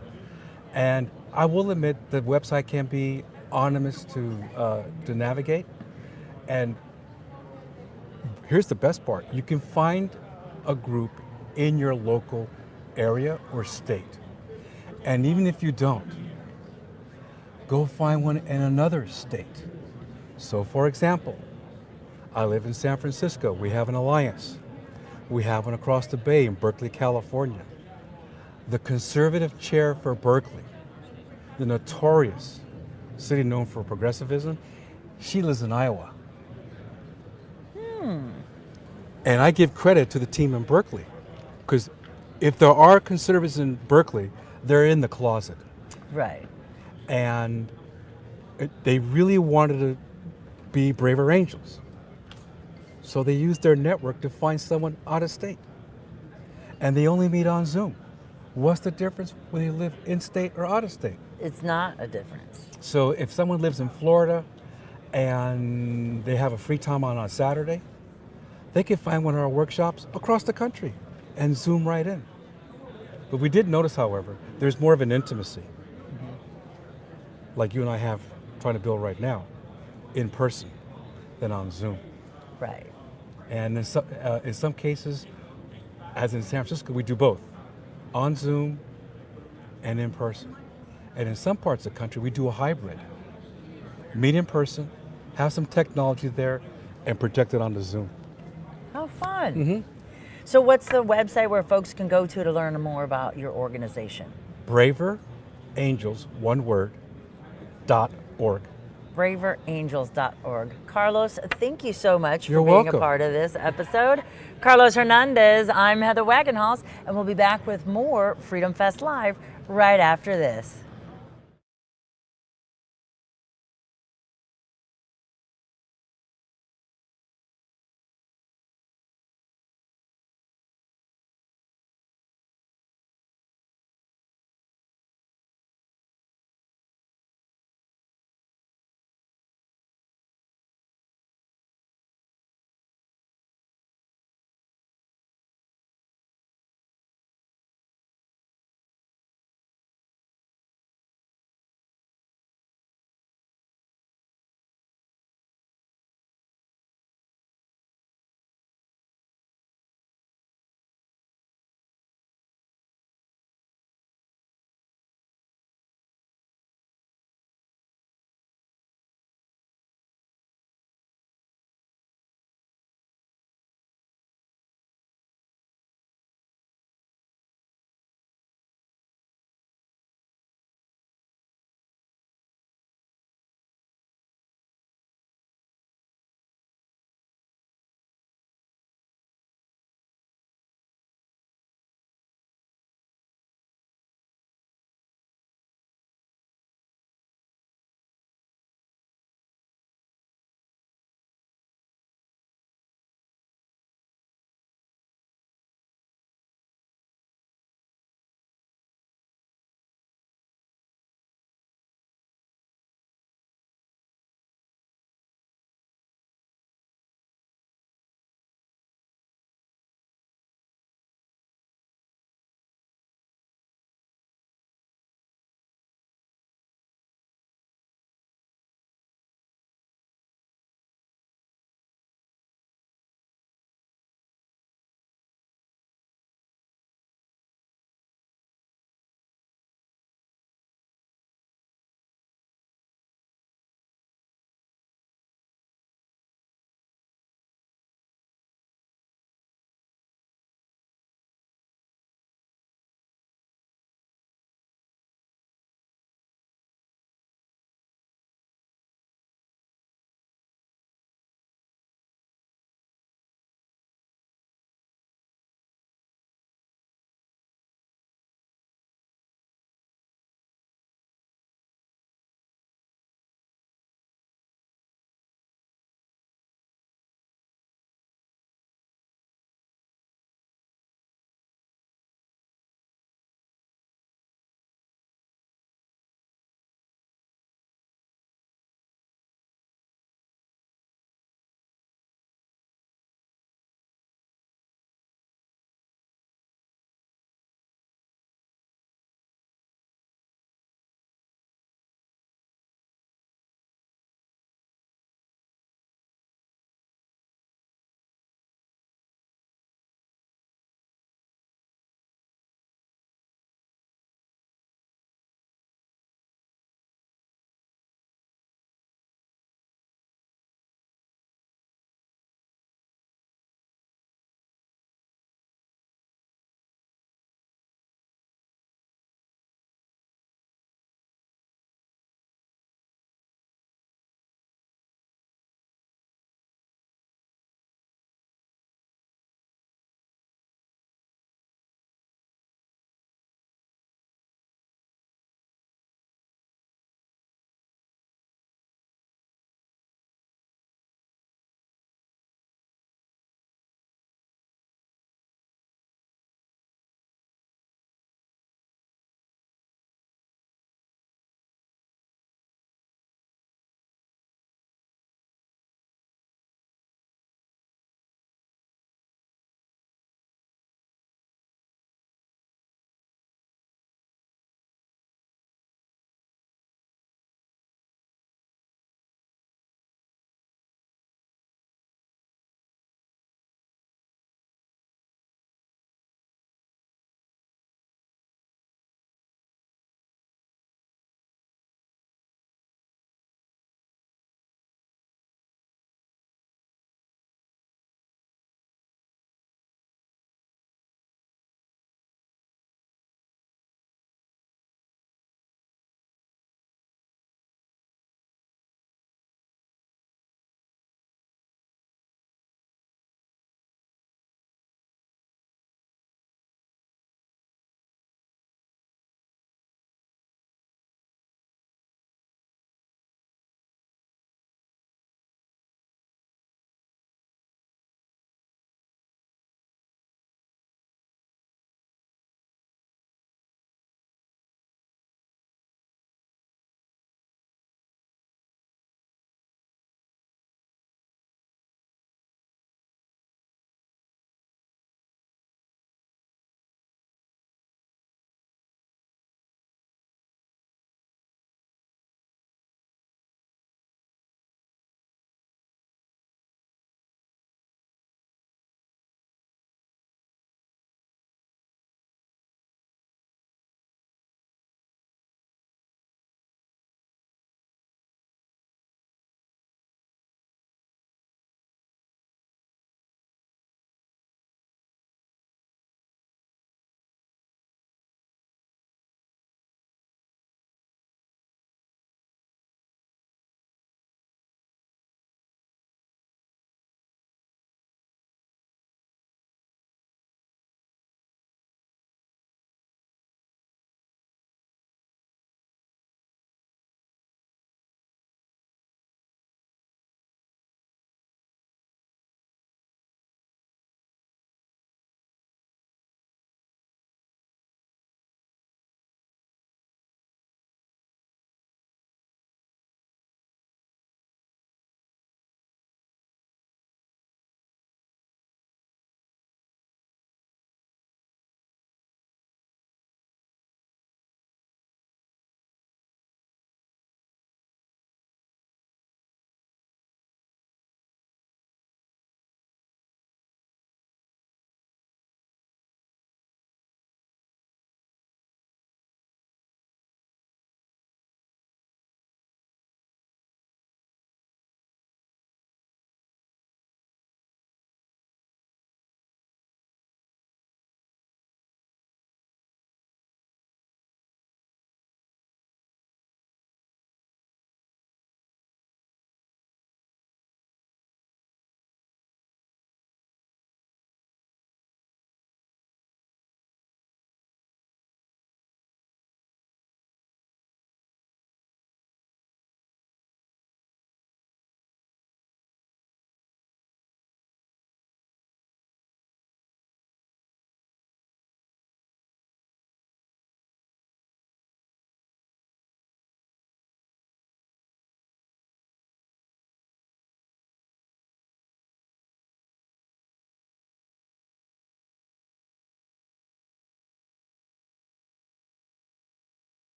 And I will admit the website can be ominous to navigate. And here's the best part. You can find a group in your local area or state. And even if you don't, go find one in another state. So for example, I live in San Francisco. We have an alliance. We have one across the bay in Berkeley, California. The conservative chair for Berkeley, the notorious city known for progressivism, she lives in Iowa. And I give credit to the team in Berkeley, because if there are conservatives in Berkeley, they're in the closet. Right. And they really wanted to be Braver Angels. So they used their network to find someone out of state. And they only meet on Zoom. What's the difference whether you live in state or out of state? It's not a difference. So if someone lives in Florida and they have a free time on Saturday, they can find one of our workshops across the country and Zoom right in. But we did notice, however, there's more of an intimacy, like you and I have trying to build right now, in person than on Zoom. Right. And in some cases, as in San Francisco, we do both, on Zoom and in person. And in some parts of the country, we do a hybrid. Meet in person, have some technology there, and project it onto Zoom. How fun. So what's the website where folks can go to learn more about your organization? Braver Angels, one word, .org. braverangels.org. Carlos, thank you so much You're for being welcome. a part of this episode. Carlos Hernandez, I'm Heather Wagenhals, and we'll be back with more Freedom Fest Live right after this.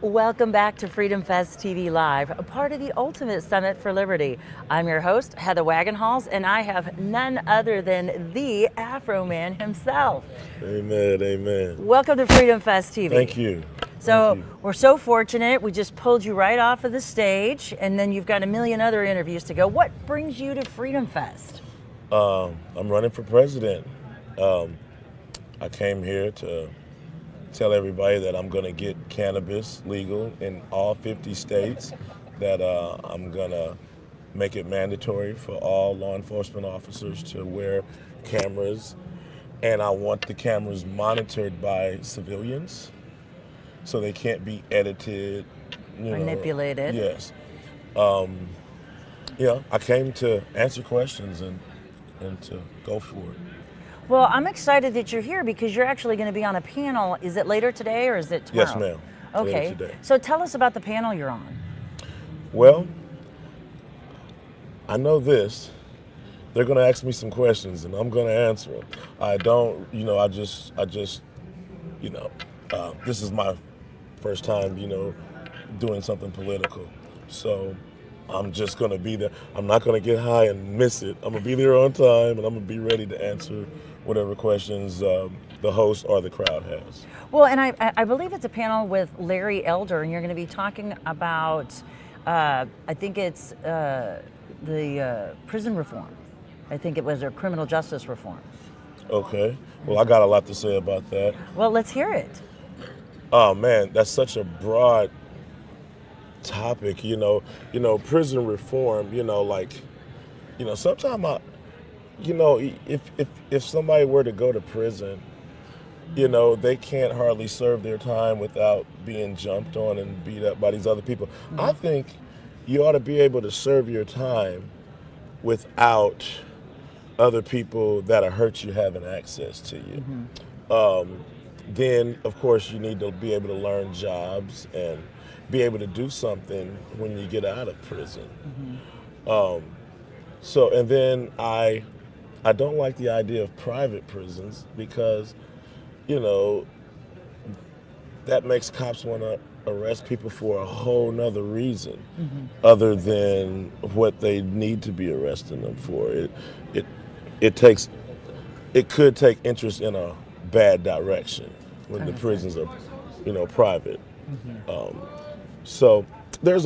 Welcome back to Freedom Fest TV Live, a part of the Ultimate Summit for Liberty. I'm your host, Heather Wagenhals, and I have none other than the Afro Man himself. Amen, amen. Welcome to Freedom Fest TV. Thank you. So Thank you. we're so fortunate. We just pulled you right off of the stage, and then you've got a million other interviews to go. What brings you to Freedom Fest? I'm running for president. I came here to tell everybody that I'm going to get cannabis legal in all 50 states, that I'm going to make it mandatory for all law enforcement officers to wear cameras, and I want the cameras monitored by civilians so they can't be edited, Manipulated. Yes. I came to answer questions and to go for it. Well, I'm excited that you're here because you're actually going to be on a panel. Is it later today or is it tomorrow? Yes, ma'am. Okay. Later today. So tell us about the panel you're on. Well, I know this. They're going to ask me some questions, and I'm going to answer them. I don't, this is my first time, doing something political. So I'm just going to be there. I'm not going to get high and miss it. I'm going to be there on time, and I'm going to be ready to answer whatever questions the host or the crowd has. Well, and I believe it's a panel with Larry Elder, and you're going to be talking about, I think it's the prison reform. I think it was, or criminal justice reform. Okay. Well, I got a lot to say about that. Well, let's hear it. Oh, man, that's such a broad topic, prison reform, sometimes if somebody were to go to prison, they can't hardly serve their time without being jumped on and beat up by these other people. Mm-hmm. I think you ought to be able to serve your time without other people that hurt you having access to you. Mm-hmm. Then, of course, you need to be able to learn jobs and be able to do something when you get out of prison. Mm-hmm. And then I don't like the idea of private prisons because, that makes cops want to arrest people for a whole nother reason, mm-hmm. other than what they need to be arresting them for. It could take interest in a bad direction when the prisons are, private. Mm-hmm. So I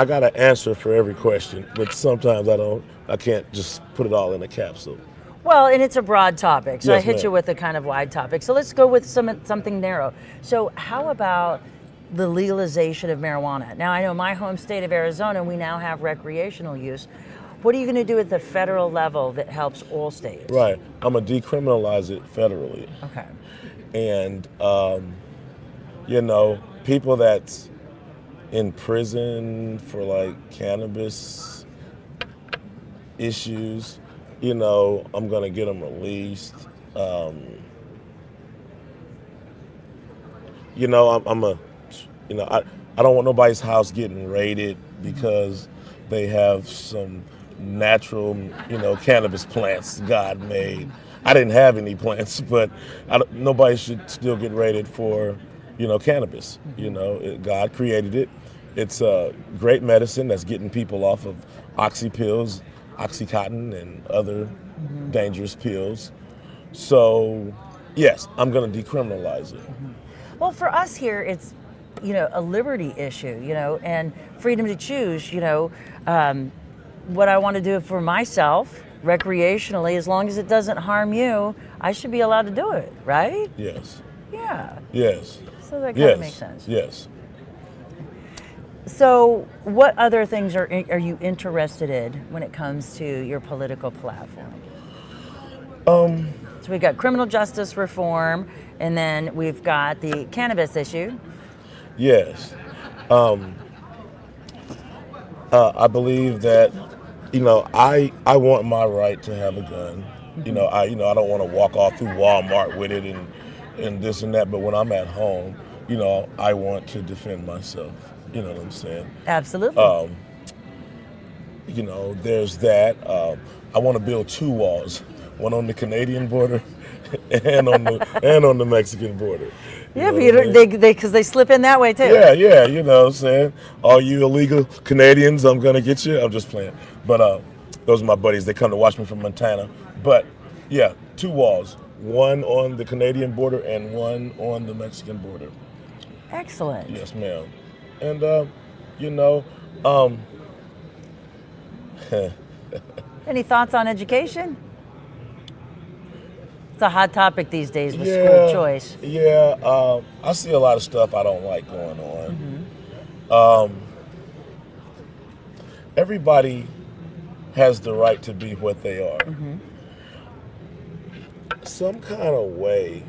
got an answer for every question, but sometimes I can't just put it all in a capsule. Well, and it's a broad topic, so Yes, I hit ma'am. you with a kind of wide topic. So let's go with something narrow. So how about the legalization of marijuana? Now, I know my home state of Arizona, we now have recreational use. What are you going to do at the federal level that helps all states? Right. I'm going to decriminalize it federally. Okay. And, people that's in prison for like cannabis issues, I'm going to get them released. I don't want nobody's house getting raided because they have some natural, cannabis plants God made. I didn't have any plants, but nobody should still get raided for, cannabis. God created it. It's a great medicine that's getting people off of oxy pills, Oxycontin, and other dangerous pills. So, yes, I'm going to decriminalize it. Well, for us here, it's, a liberty issue, and freedom to choose, what I want to do for myself recreationally, as long as it doesn't harm you, I should be allowed to do it, right? Yes. Yeah. Yes. So that kind of makes sense. Yes. So what other things are you interested in when it comes to your political platform? So we've got criminal justice reform, and then we've got the cannabis issue. Yes. I believe that, I want my right to have a gun. Mm-hmm. I don't want to walk off through Walmart with it and this and that. But when I'm at home, I want to defend myself. You know what I'm saying? Absolutely. There's that. I want to build two walls, one on the Canadian border and on the Mexican border. Yeah, know but you what I don't, mean? because they slip in that way too. Yeah, you know what I'm saying? All you illegal Canadians, I'm gonna get you. I'm just playing. But those are my buddies. They come to watch me from Montana. But yeah, 2 walls. One on the Canadian border and one on the Mexican border. Excellent. Yes, ma'am. And you know, um, Any thoughts on education? It's a hot topic these days with yeah, school choice. yeah. I see a lot of stuff I don't like going on. Everybody has the right to be what they are. Some kind of way,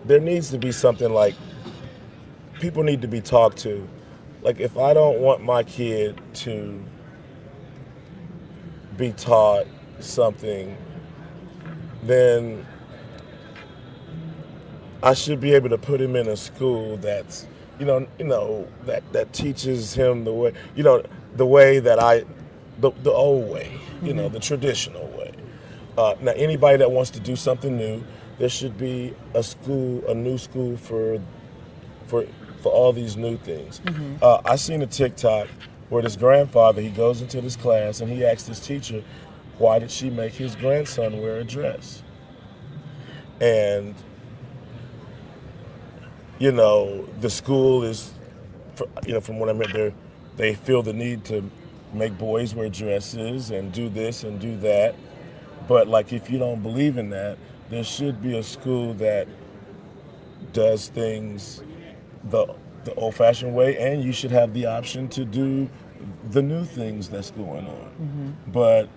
there needs to be something like, people need to be talked to. Like, if I don't want my kid to be taught something, then I should be able to put him in a school that's, that teaches him the way, the way that the old way, the traditional way. Now, anybody that wants to do something new, there should be a new school for all these new things. I seen a TikTok where this grandfather, he goes into this class and he asked his teacher, why did she make his grandson wear a dress? And the school is, from what I heard, they feel the need to make boys wear dresses and do this and do that. But like, if you don't believe in that, there should be a school that does things the old-fashioned way, and you should have the option to do the new things that's going on. But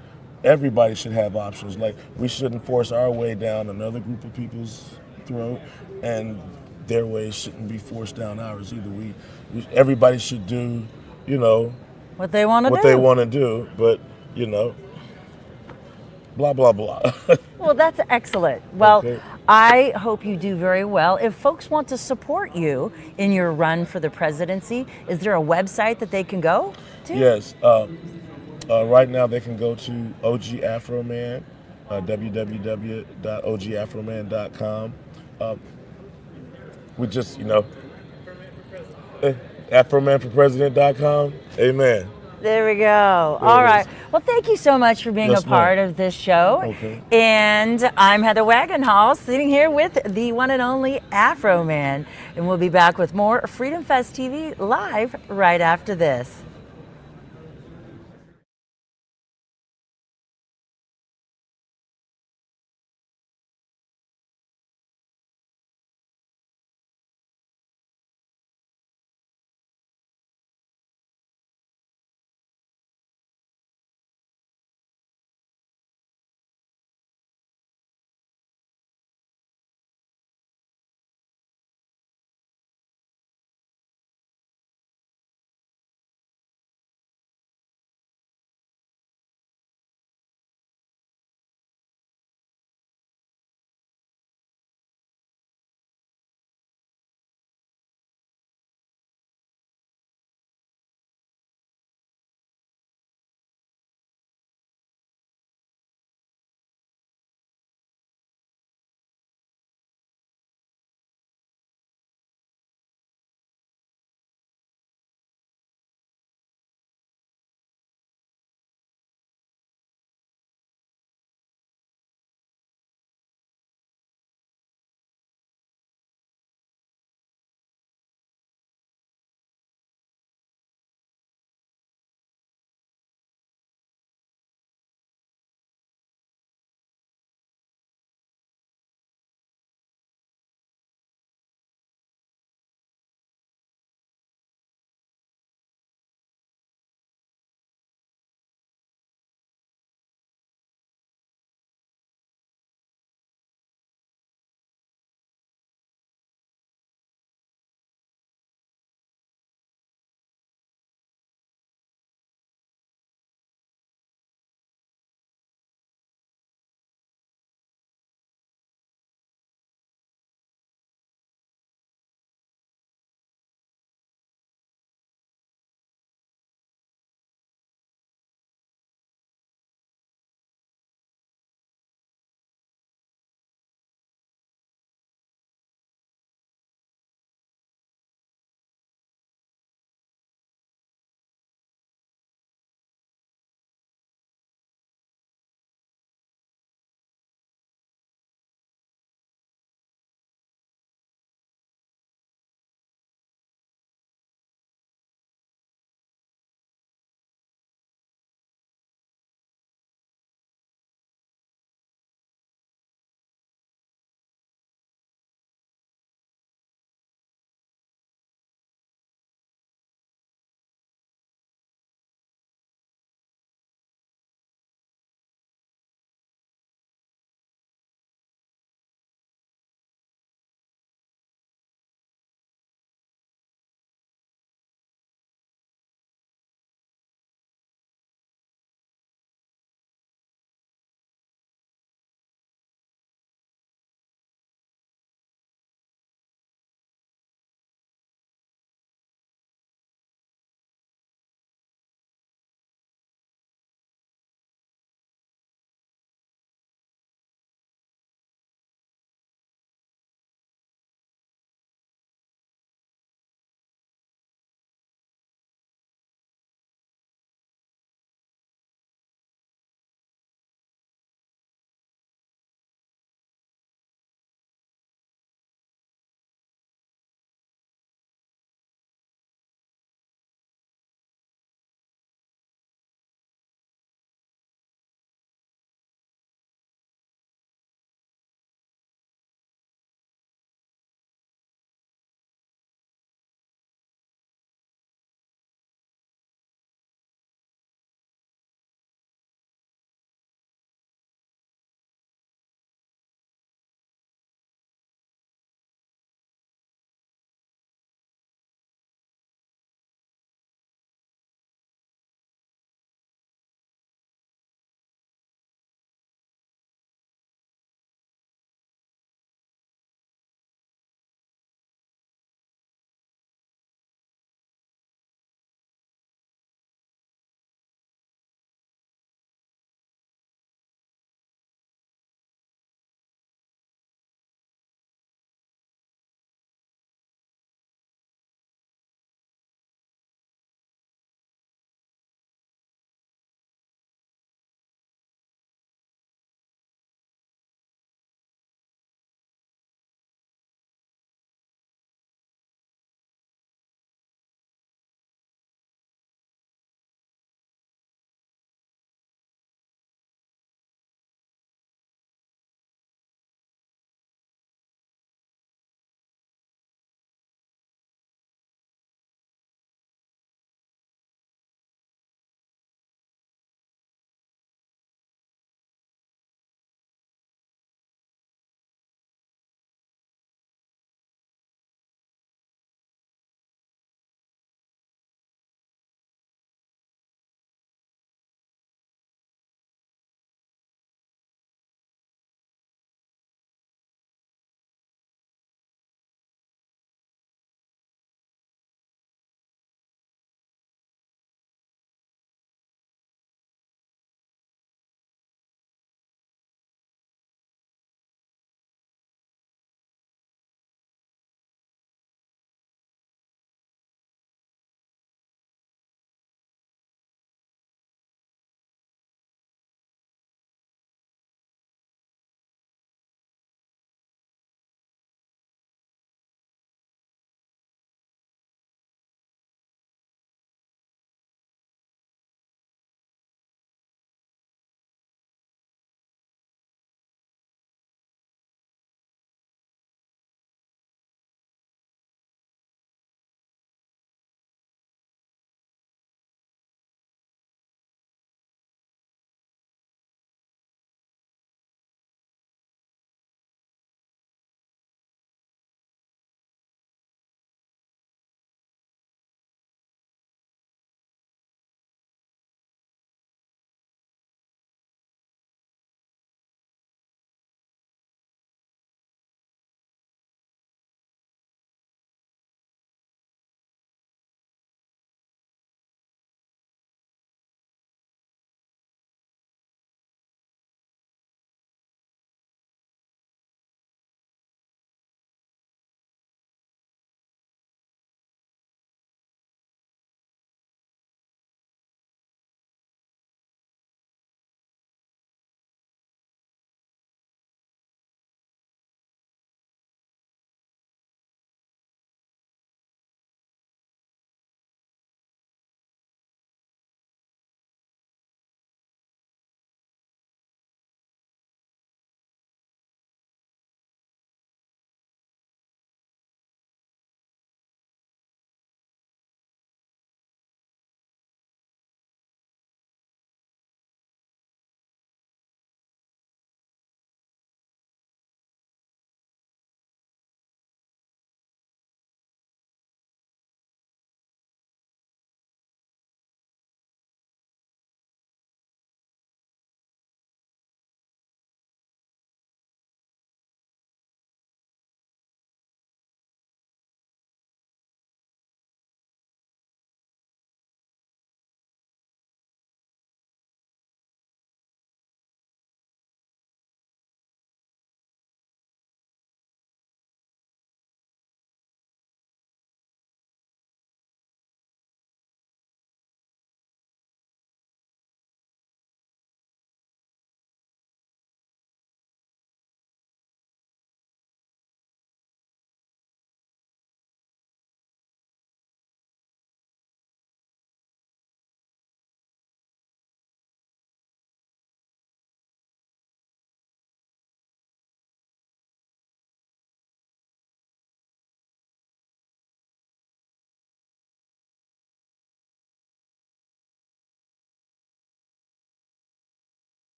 everybody should have options. Like, we shouldn't force our way down another group of people's throat, and their way shouldn't be forced down ours either. Everybody should do, What they want to do. what they want to do, but blah blah blah. Well, that's excellent. Well, Okay. I hope you do very well. If folks want to support you in your run for the presidency, is there a website that they can go to? Yes. Right now they can go to OG Afro Man, www.ogafroman.com. We just, AfroManForPresident.com. Amen. There we go. There All it right. is. Well, thank you so much for being Yes, a part ma'am. of this show. Okay. And I'm Heather Wagenhall, sitting here with the one and only Afro Man. And we'll be back with more Freedom Fest TV live right after this.